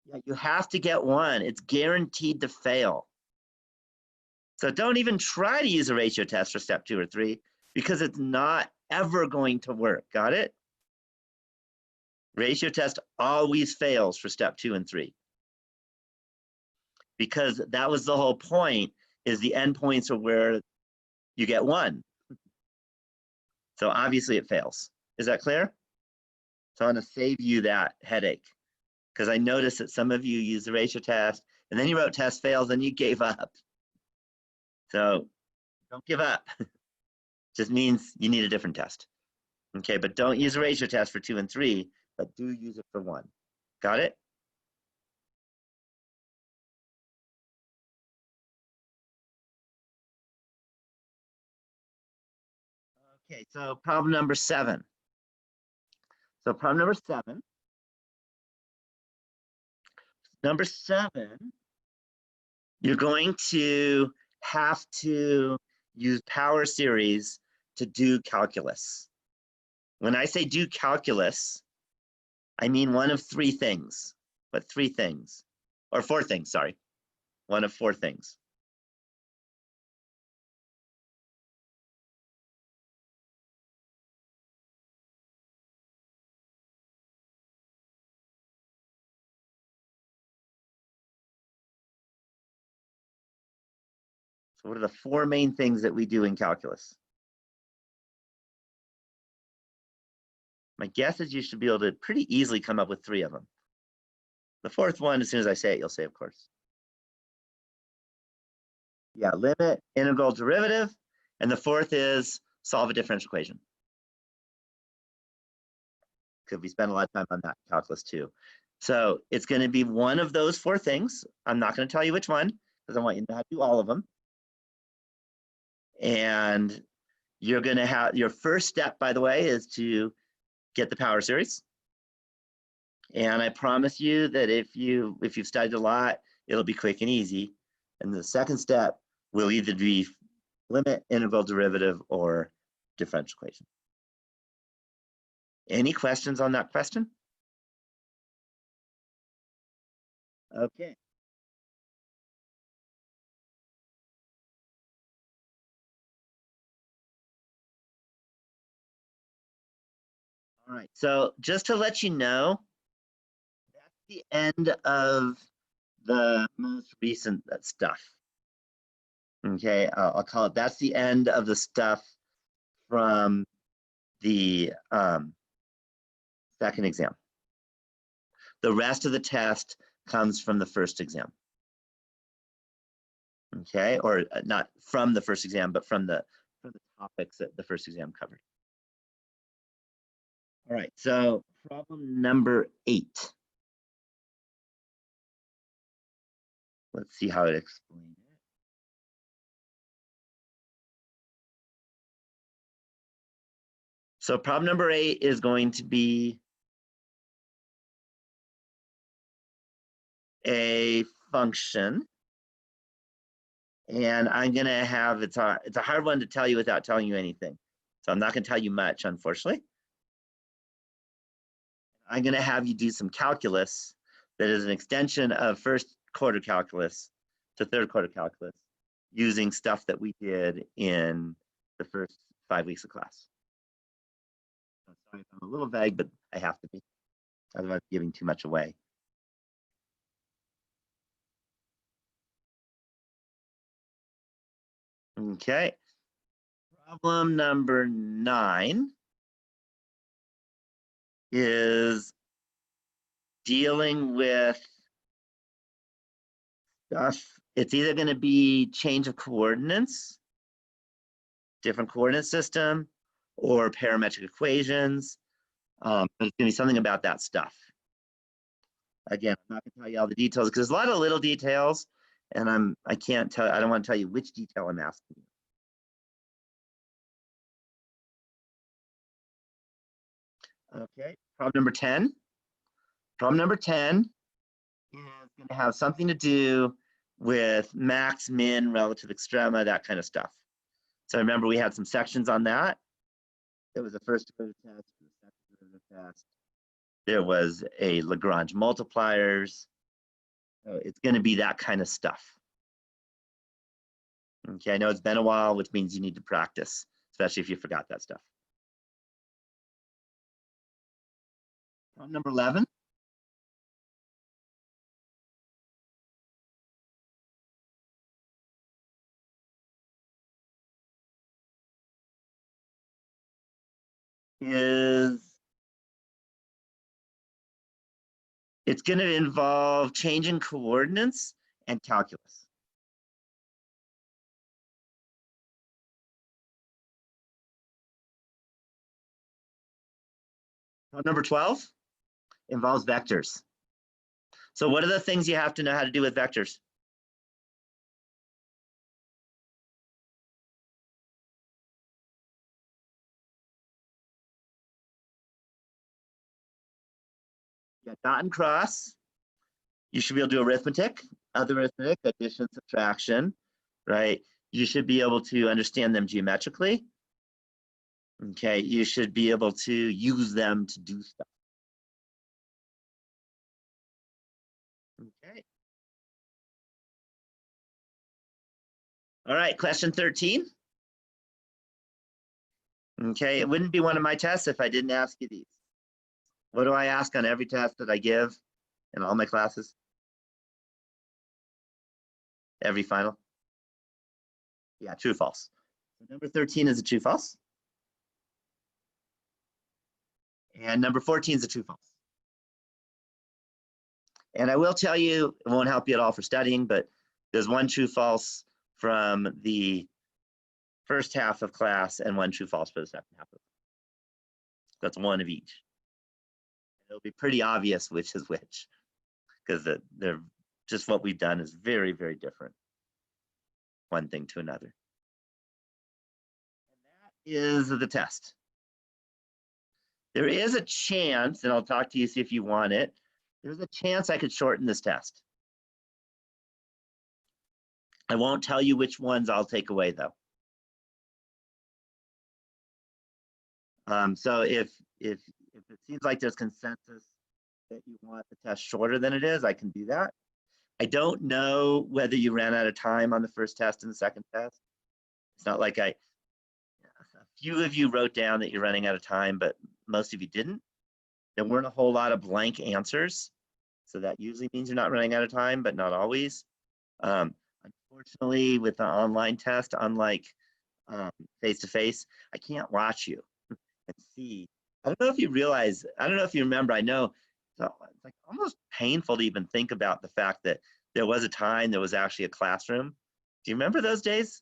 Yeah, you have to get 1. It's guaranteed to fail. So don't even try to use a ratio test for step 2 or 3 because it's not ever going to work. Got it? Ratio test always fails for step 2 and 3. Because that was the whole point, is the endpoints are where you get 1. So obviously it fails. Is that clear? So I'm going to save you that headache because I noticed that some of you used the ratio test and then you wrote test fails and you gave up. So don't give up. Just means you need a different test. Okay, but don't use a ratio test for 2 and 3, but do use it for 1. Got it? Okay, so problem number 7. So problem number 7. Number 7, you're going to have to use power series to do calculus. When I say do calculus, I mean one of 3 things, but 3 things, or 4 things, sorry. One of 4 things. So what are the 4 main things that we do in calculus? My guess is you should be able to pretty easily come up with 3 of them. The 4th one, as soon as I say it, you'll say, of course. Yeah, limit, integral, derivative. And the 4th is solve a differential equation. Because we spend a lot of time on that in calculus too. So it's going to be one of those 4 things. I'm not going to tell you which one because I want you to know how to do all of them. And you're going to have your first step, by the way, is to get the power series. And I promise you that if you've studied a lot, it'll be quick and easy. And the second step will either be limit, integral, derivative, or differential equation. Any questions on that question? Okay. All right, so just to let you know, that's the end of the most recent stuff. Okay, I'll call it, that's the end of the stuff from the second exam. The rest of the test comes from the first exam. Okay, or not from the first exam, but from the topics that the first exam covered. All right, so problem number 8. Let's see how it explains it. So problem number 8 is going to be a function. And I'm going to have, it's a hard one to tell you without telling you anything. So I'm not going to tell you much, unfortunately. I'm going to have you do some calculus that is an extension of first quarter calculus to third quarter calculus using stuff that we did in the first 5 weeks of class. I'm sorry if I'm a little vague, but I have to be. Otherwise, I'm giving too much away. Okay. Problem number 9 is dealing with stuff. It's either going to be change of coordinates, different coordinate system, or parametric equations. But it's going to be something about that stuff. Again, I'm not going to tell you all the details because there's a lot of little details, and I can't tell. I don't want to tell you which detail I'm asking you. Okay, problem number 10. Problem number 10 is going to have something to do with max, min, relative extrema, that kind of stuff. So remember, we had some sections on that. There was a first derivative test, a second derivative test. There was a Lagrange multipliers. So it's going to be that kind of stuff. Okay, I know it's been a while, which means you need to practice, especially if you forgot that stuff. Number 11. It's going to involve changing coordinates and calculus. Number 12 involves vectors. So what are the things you have to know how to do with vectors? You got dot and cross. You should be able to do arithmetic, other arithmetic, addition, subtraction, right? You should be able to understand them geometrically. Okay, you should be able to use them to do stuff. Okay. All right, question 13. Okay, it wouldn't be one of my tests if I didn't ask you these. What do I ask on every test that I give in all my classes? Every final? Yeah, true, false. So number 13 is a true, false. And number 14 is a true, false. And I will tell you, it won't help you at all for studying, but there's one true, false from the first half of class and one true, false for the second half of class. That's one of each. It'll be pretty obvious which is which, because they're just what we've done is very, very different, one thing to another. And that is the test. There is a chance, and I'll talk to you, see if you want it. There's a chance I could shorten this test. I won't tell you which ones I'll take away, though. So if it seems like there's consensus that you want the test shorter than it is, I can do that. I don't know whether you ran out of time on the first test and the second test. It's not like a few of you wrote down that you're running out of time, but most of you didn't. There weren't a whole lot of blank answers. So that usually means you're not running out of time, but not always. Unfortunately, with the online test, unlike face-to-face, I can't watch you and see. I don't know if you realize, I don't know if you remember, I know it's like almost painful to even think about the fact that there was a time there was actually a classroom. Do you remember those days?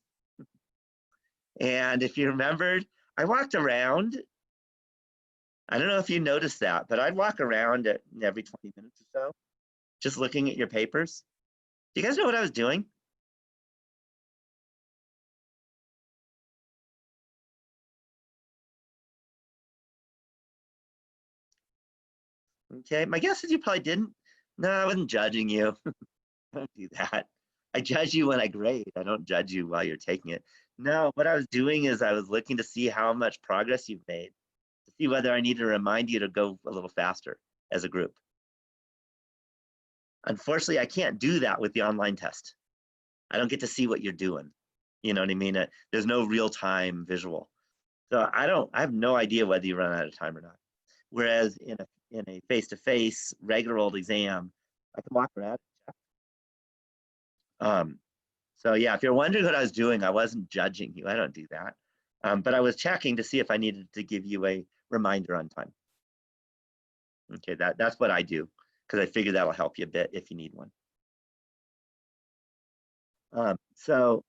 And if you remembered, I walked around. I don't know if you noticed that, but I'd walk around every 20 minutes or so, just looking at your papers. Do you guys know what I was doing? Okay, my guess is you probably didn't. No, I wasn't judging you. Don't do that. I judge you when I grade. I don't judge you while you're taking it. No, what I was doing is I was looking to see how much progress you've made, to see whether I need to remind you to go a little faster as a group. Unfortunately, I can't do that with the online test. I don't get to see what you're doing. You know what I mean? There's no real-time visual. So I have no idea whether you run out of time or not. Whereas in a face-to-face regular old exam, I can walk around. So yeah, if you're wondering what I was doing, I wasn't judging you. I don't do that. But I was checking to see if I needed to give you a reminder on time. Okay, that's what I do, because I figure that'll help you a bit if you need one. So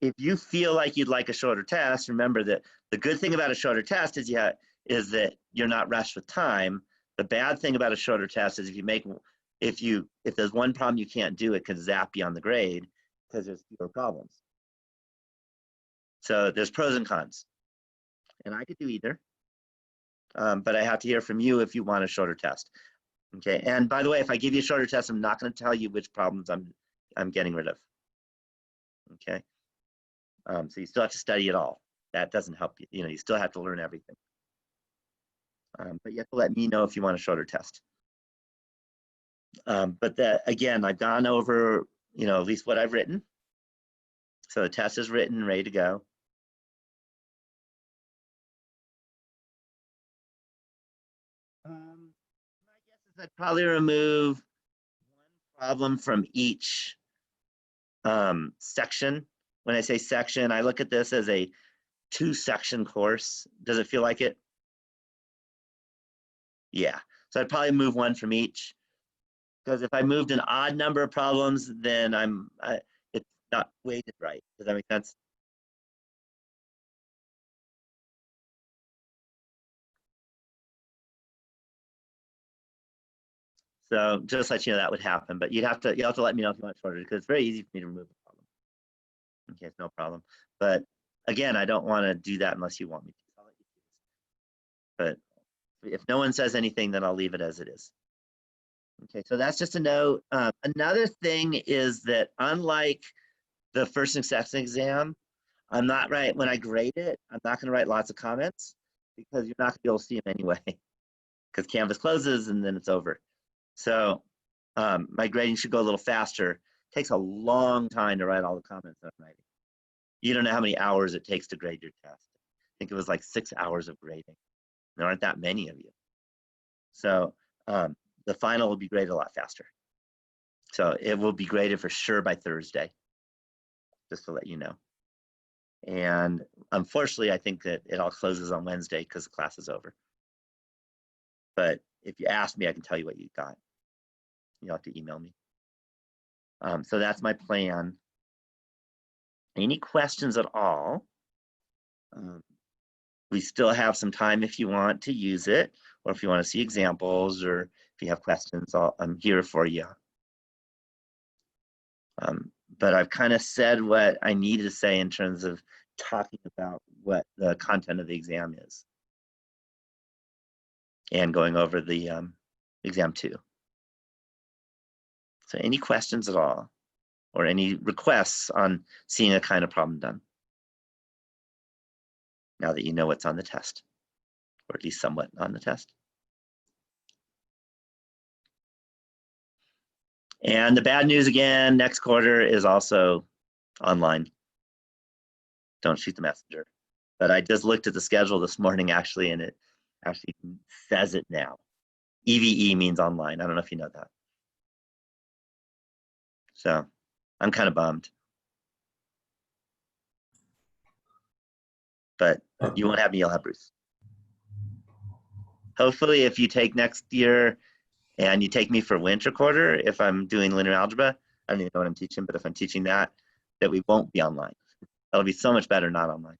if you feel like you'd like a shorter test, remember that the good thing about a shorter test is that you're not rushed with time. The bad thing about a shorter test is if there's one problem you can't do, it could zap you on the grade because there's fewer problems. So there's pros and cons. And I could do either. But I have to hear from you if you want a shorter test. Okay. And by the way, if I give you a shorter test, I'm not going to tell you which problems I'm getting rid of. Okay. So you still have to study it all. That doesn't help you. You still have to learn everything. But you have to let me know if you want a shorter test. But again, I've gone over, at least what I've written. So the test is written, ready to go. My guess is I'd probably remove one problem from each section. When I say section, I look at this as a 2-section course. Does it feel like it? Yeah. So I'd probably move one from each. Because if I moved an odd number of problems, then it's not weighted right. Does that make sense? So just let you know that would happen, but you'll have to let me know if you want it shorter, because it's very easy for me to remove a problem. Okay, it's no problem. But again, I don't want to do that unless you want me to. I'll let you do this. But if no one says anything, then I'll leave it as it is. Okay, so that's just a note. Another thing is that unlike the first and second exam, I'm not right when I grade it. I'm not going to write lots of comments because you're not going to be able to see them anyway, because Canvas closes and then it's over. So my grading should go a little faster. It takes a long time to write all the comments that I'm writing. You don't know how many hours it takes to grade your test. I think it was like 6 hours of grading. There aren't that many of you. So the final will be graded a lot faster. So it will be graded for sure by Thursday, just to let you know. And unfortunately, I think that it all closes on Wednesday because the class is over. But if you ask me, I can tell you what you got. You'll have to email me. So that's my plan. Any questions at all? We still have some time if you want to use it, or if you want to see examples, or if you have questions, I'm here for you. But I've kind of said what I needed to say in terms of talking about what the content of the exam is and going over the exam 2. So any questions at all, or any requests on seeing a kind of problem done? Now that you know what's on the test, or at least somewhat on the test. And the bad news again, next quarter is also online. Don't shoot the messenger. But I just looked at the schedule this morning actually, and it actually says it now. EVE means online. I don't know if you know that. So I'm kind of bummed. But you won't have me, you'll have Bruce. Hopefully if you take next year and you take me for winter quarter, if I'm doing linear algebra, I don't even know what I'm teaching, but if I'm teaching that we won't be online. That'll be so much better not online.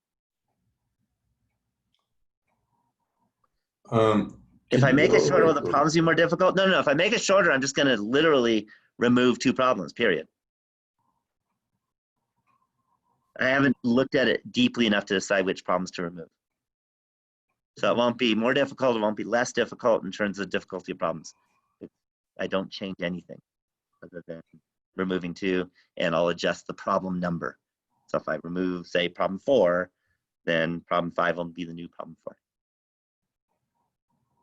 If I make it shorter, will the problems be more difficult? No. If I make it shorter, I'm just going to literally remove 2 problems, period. I haven't looked at it deeply enough to decide which problems to remove. So it won't be more difficult. It won't be less difficult in terms of difficulty of problems. I don't change anything other than removing 2, and I'll adjust the problem number. So if I remove, say, problem 4, then problem 5 will be the new problem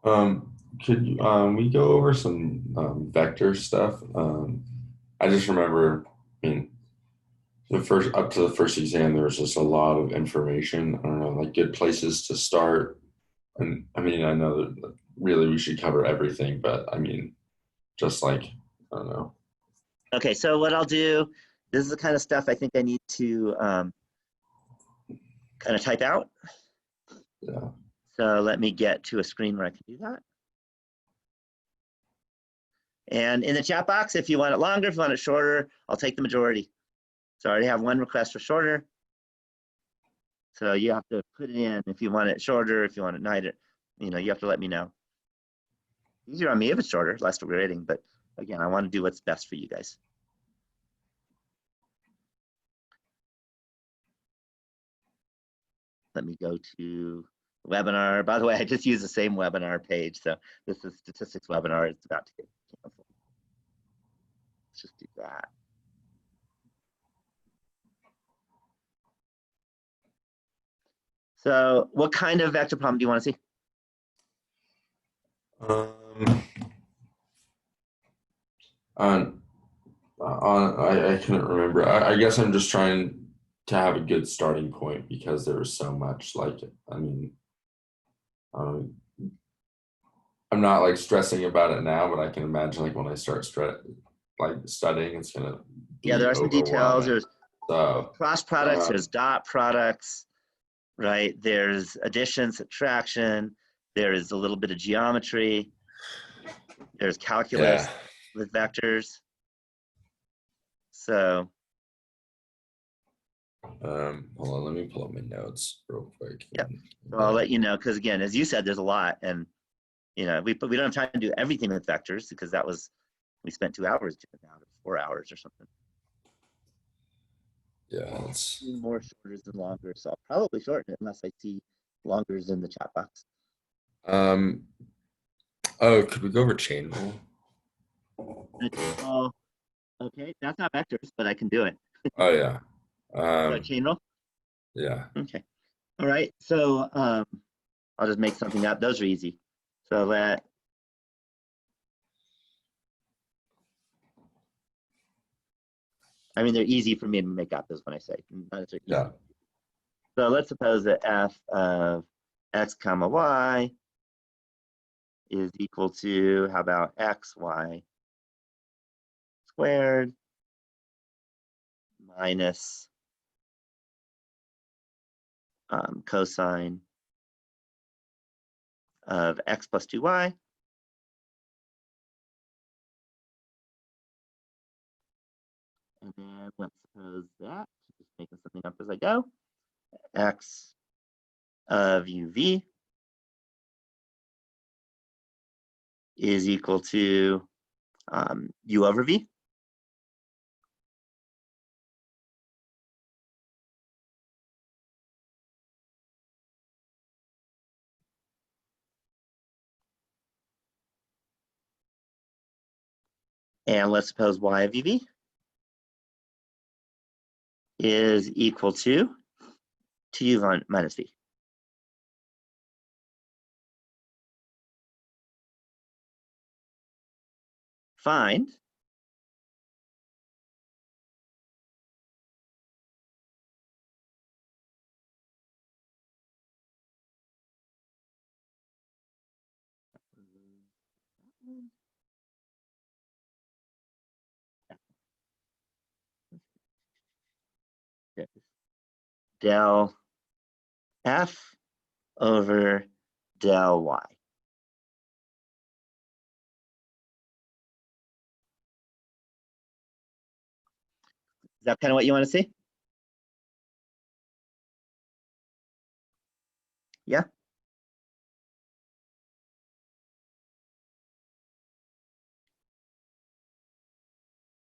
4. Could we go over some vector stuff? I just remember, I mean, up to the first exam, there was just a lot of information. I don't know, like good places to start. And I mean, I know that really we should cover everything, but I mean, just like, I don't know. Okay, so what I'll do, this is the kind of stuff I think I need to kind of type out. Yeah. So let me get to a screen where I can do that. And in the chat box, if you want it longer, if you want it shorter, I'll take the majority. So I already have 1 request for shorter. So you have to put it in if you want it shorter, if you want it nighter, you have to let me know. Easier on me if it's shorter, less grading, but again, I want to do what's best for you guys. Let me go to webinar. By the way, I just used the same webinar page. So this is statistics webinar. It's about to get canceled. Let's just do that. So what kind of vector problem do you want to see? I couldn't remember. I guess I'm just trying to have a good starting point because there was so much. Like, I mean, um, I'm not like stressing about it now, but I can imagine like when I start like studying, it's gonna Yeah, there be are some details. overwhelming. There's So, cross products, there's um, dot products, right? There's addition, subtraction. There is a little bit of geometry. There's calculus yeah. with vectors. So Hold on, let me pull up my notes real quick. yeah, so I'll let you know because again, as you said, there's a lot, and we don't have time to do everything with vectors because we spent 2 hours doing that, or 4 hours or something. Yeah, it's More shorters than longer, so I'll probably shorten it unless I see longers in the chat box. oh, could we go over chain rule? Oh, okay, that's not vectors, but I can do it. Oh yeah. So chain rule. Yeah. Okay. All right. So I'll just make something up. Those are easy. So they're easy for me to make up, is what I say. Not as easy. Yeah. So let's suppose that f of x comma y is equal to, how about xy squared minus cosine of x plus 2y. And then let's suppose that, just making something up as I go, x of uv is equal to u over v. And let's suppose y of uv is equal to 2u minus v. Find del f over del y. Is that kind of what you want to see? Yeah.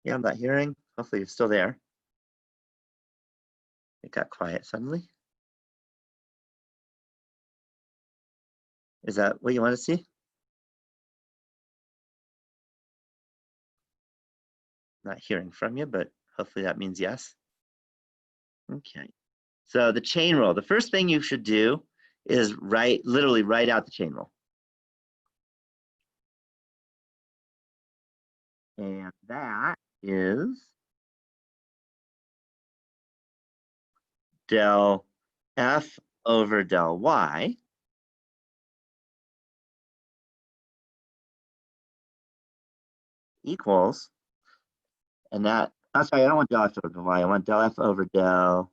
Yeah, I'm not hearing. Hopefully you're still there. It got quiet suddenly. Is that what you want to see? Not hearing from you, but hopefully that means yes. Okay. So the chain rule, the first thing you should do is literally write out the chain rule. And that is del f over del y equals, and that, I'm sorry, I don't want del f over del y, I want del f over del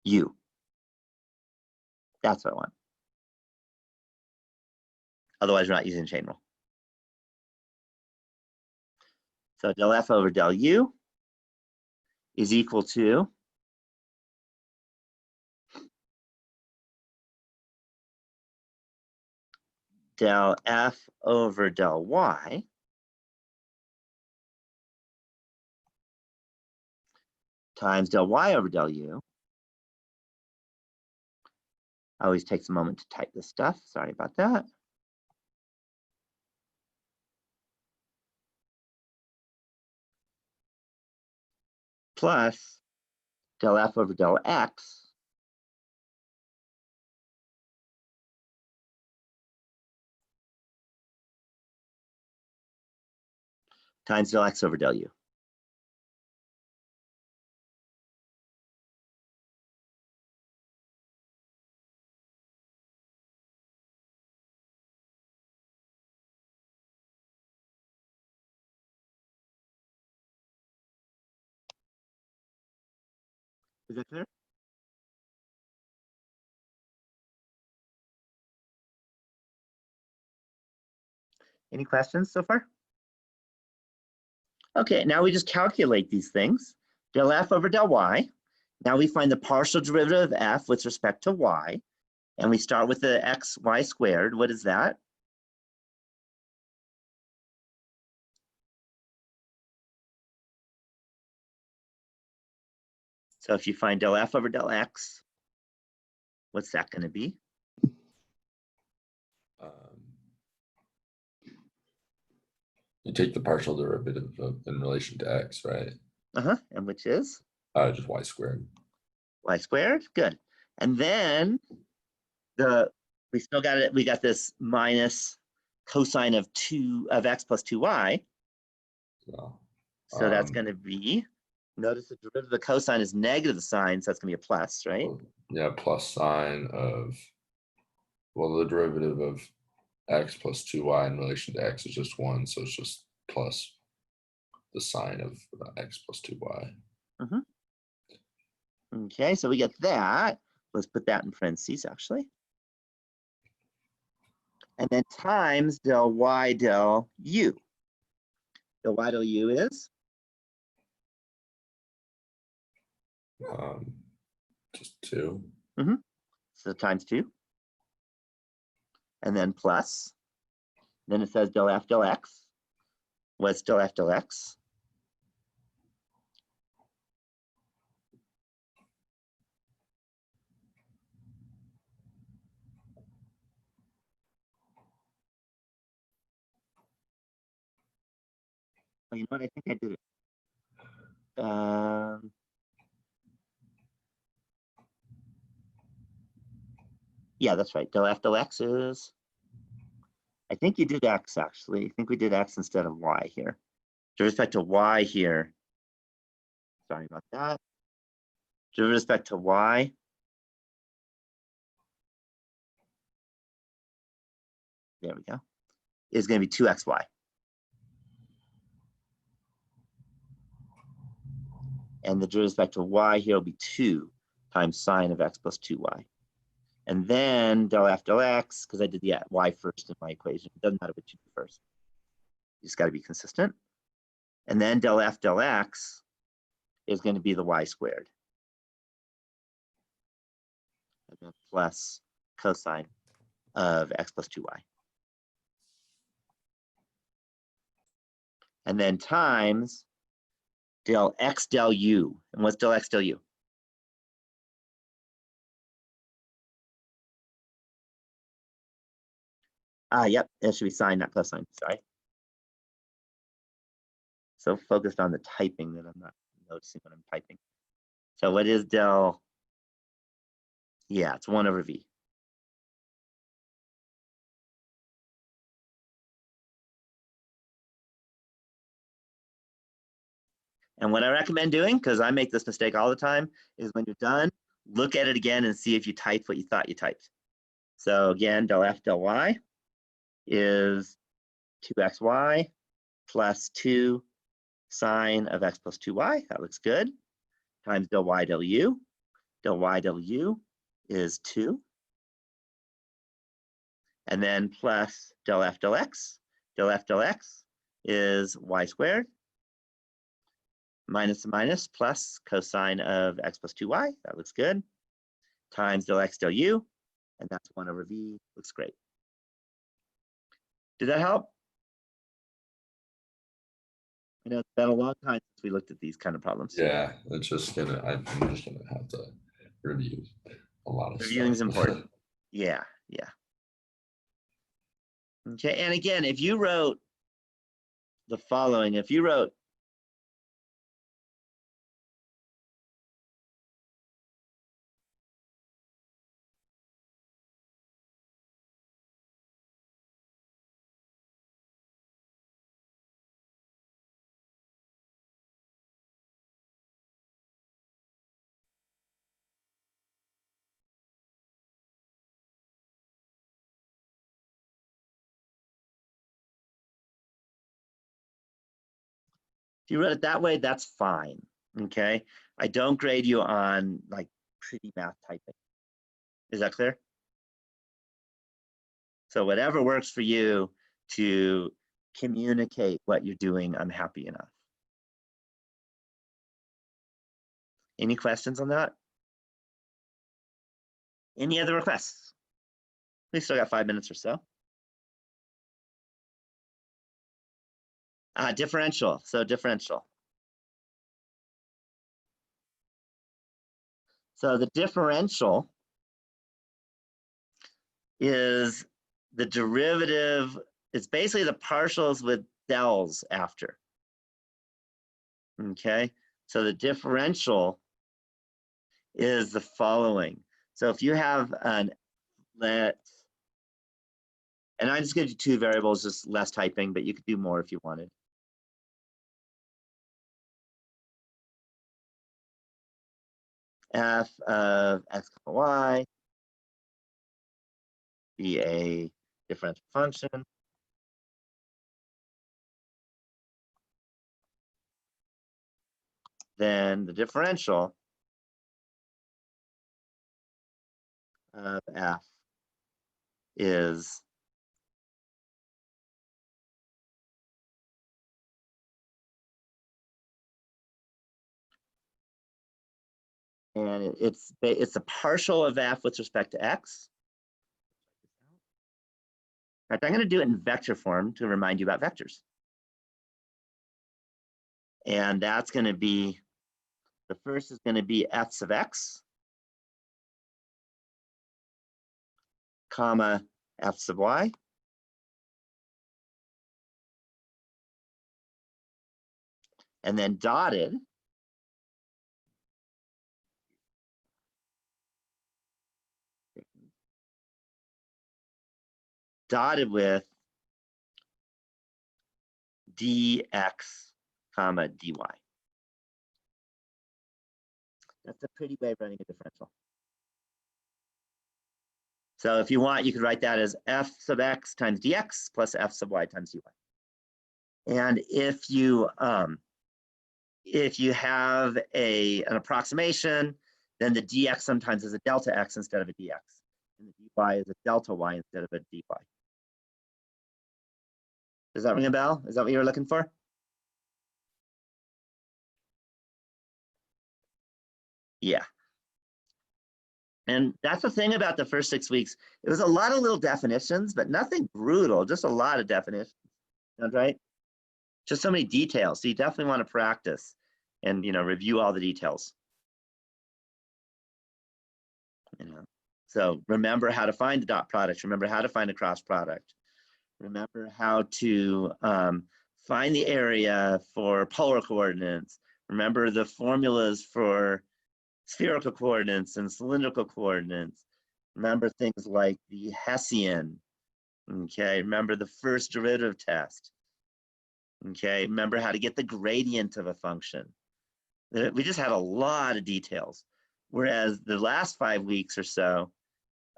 u. That's what I want. Otherwise, we're not using the chain rule. So del f over del u is equal to del f over del y times del y over del u. Always takes a moment to type this stuff. Sorry about that. Plus del f over del x times del x over del u. Is that clear? Any questions so far? Okay, now we just calculate these things. Del f over del y. Now we find the partial derivative of f with respect to y. And we start with the x y squared. What is that? So if you find del f over del x, what's that going to be? You take the partial derivative in relation to x, right? And which is? Just y squared. Y squared, good. And then we still got it, we got this minus cosine of x plus 2y. So that's going to be, notice the derivative of the cosine is negative the sign, so that's going to be a plus, right? Yeah, plus sine of, well, the derivative of x plus 2y in relation to x is just 1, so it's just plus the sine of x plus 2y. Okay, so we get that. Let's put that in parentheses, actually. And then times del y del u. Del y del u is? Just 2. So times 2. And then plus. Then it says del f del x. What's del f del x? Oh, you know what? I think I did it. Yeah, that's right. Del f del x is, I think you did x actually. I think we did x instead of y here. With respect to y here, sorry about that. With respect to y, there we go, is going to be 2xy. And the with respect to y here will be 2 times sine of x plus 2y. And then del f del x, because I did the y first in my equation. It doesn't matter what you do first. You just got to be consistent. And then del f del x is going to be the y squared. And then plus cosine of x plus 2y. And then times del x del u. And what's del x del u? Yep, it should be sine, not plus sine, sorry. So focused on the typing that I'm not noticing when I'm typing. So what is del? Yeah, it's 1 over v. And what I recommend doing, because I make this mistake all the time, is when you're done, look at it again and see if you typed what you thought you typed. So again, del f del y is 2xy plus 2 sine of x plus 2y. That looks good. Times del y del u. Del y del u is 2. And then plus del f del x. Del f del x is y squared. Minus minus plus cosine of x plus 2y. That looks good. Times del x del u. And that's 1 over v. Looks great. Did that help? I know it's been a long time since we looked at these kind of problems. Yeah, it's just gonna, I'm just gonna have to review a lot of Reviewing is stuff. important. Yeah, yeah. Okay, and again, if you wrote the following, if you wrote If you wrote it that way, that's fine, okay? I don't grade you on like pretty math typing. Is that clear? So whatever works for you to communicate what you're doing, I'm happy enough. Any questions on that? Any other requests? We still got 5 minutes or so. Differential, so differential. So the differential is the derivative, it's basically the partials with del's after. Okay, so the differential is the following. So if you have an let, and I just give you two variables, just less typing, but you could do more if you wanted. F of x comma y be a differential function. Then the differential of f is and it's a partial of f with respect to x. In fact, I'm going to do it in vector form to remind you about vectors. And that's going to be, the first is going to be f sub x, comma f sub y. And then dotted with dx comma dy. That's a pretty way of running a differential. So if you want, you could write that as f sub x times dx plus f sub y times dy. And if you have an approximation, then the dx sometimes is a delta x instead of a dx, and the dy is a delta y instead of a dy. Does that ring a bell? Is that what you were looking for? Yeah. And that's the thing about the first 6 weeks. It was a lot of little definitions, but nothing brutal, just a lot of definitions. Sounds right? Just so many details. So you definitely want to practice and review all the details. So remember how to find the dot product. Remember how to find a cross product. Remember how to find the area for polar coordinates. Remember the formulas for spherical coordinates and cylindrical coordinates. Remember things like the Hessian. Okay, remember the first derivative test. Okay, remember how to get the gradient of a function. We just had a lot of details. Whereas the last 5 weeks or so,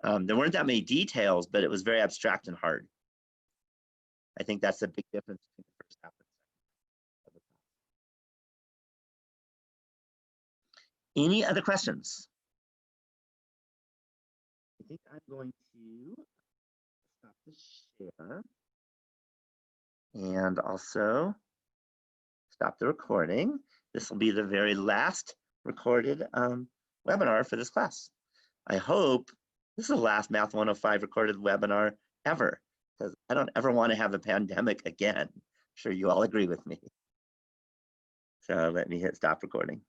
there weren't that many details, but it was very abstract and hard. I think that's the big difference between the first half and the second half. Any other questions? I think I'm going to stop the share and also stop the recording. This will be the very last recorded webinar for this class. I hope this is the last Math 105 recorded webinar ever, because I don't ever want to have a pandemic again. I'm sure you all agree with me. So let me hit stop recording.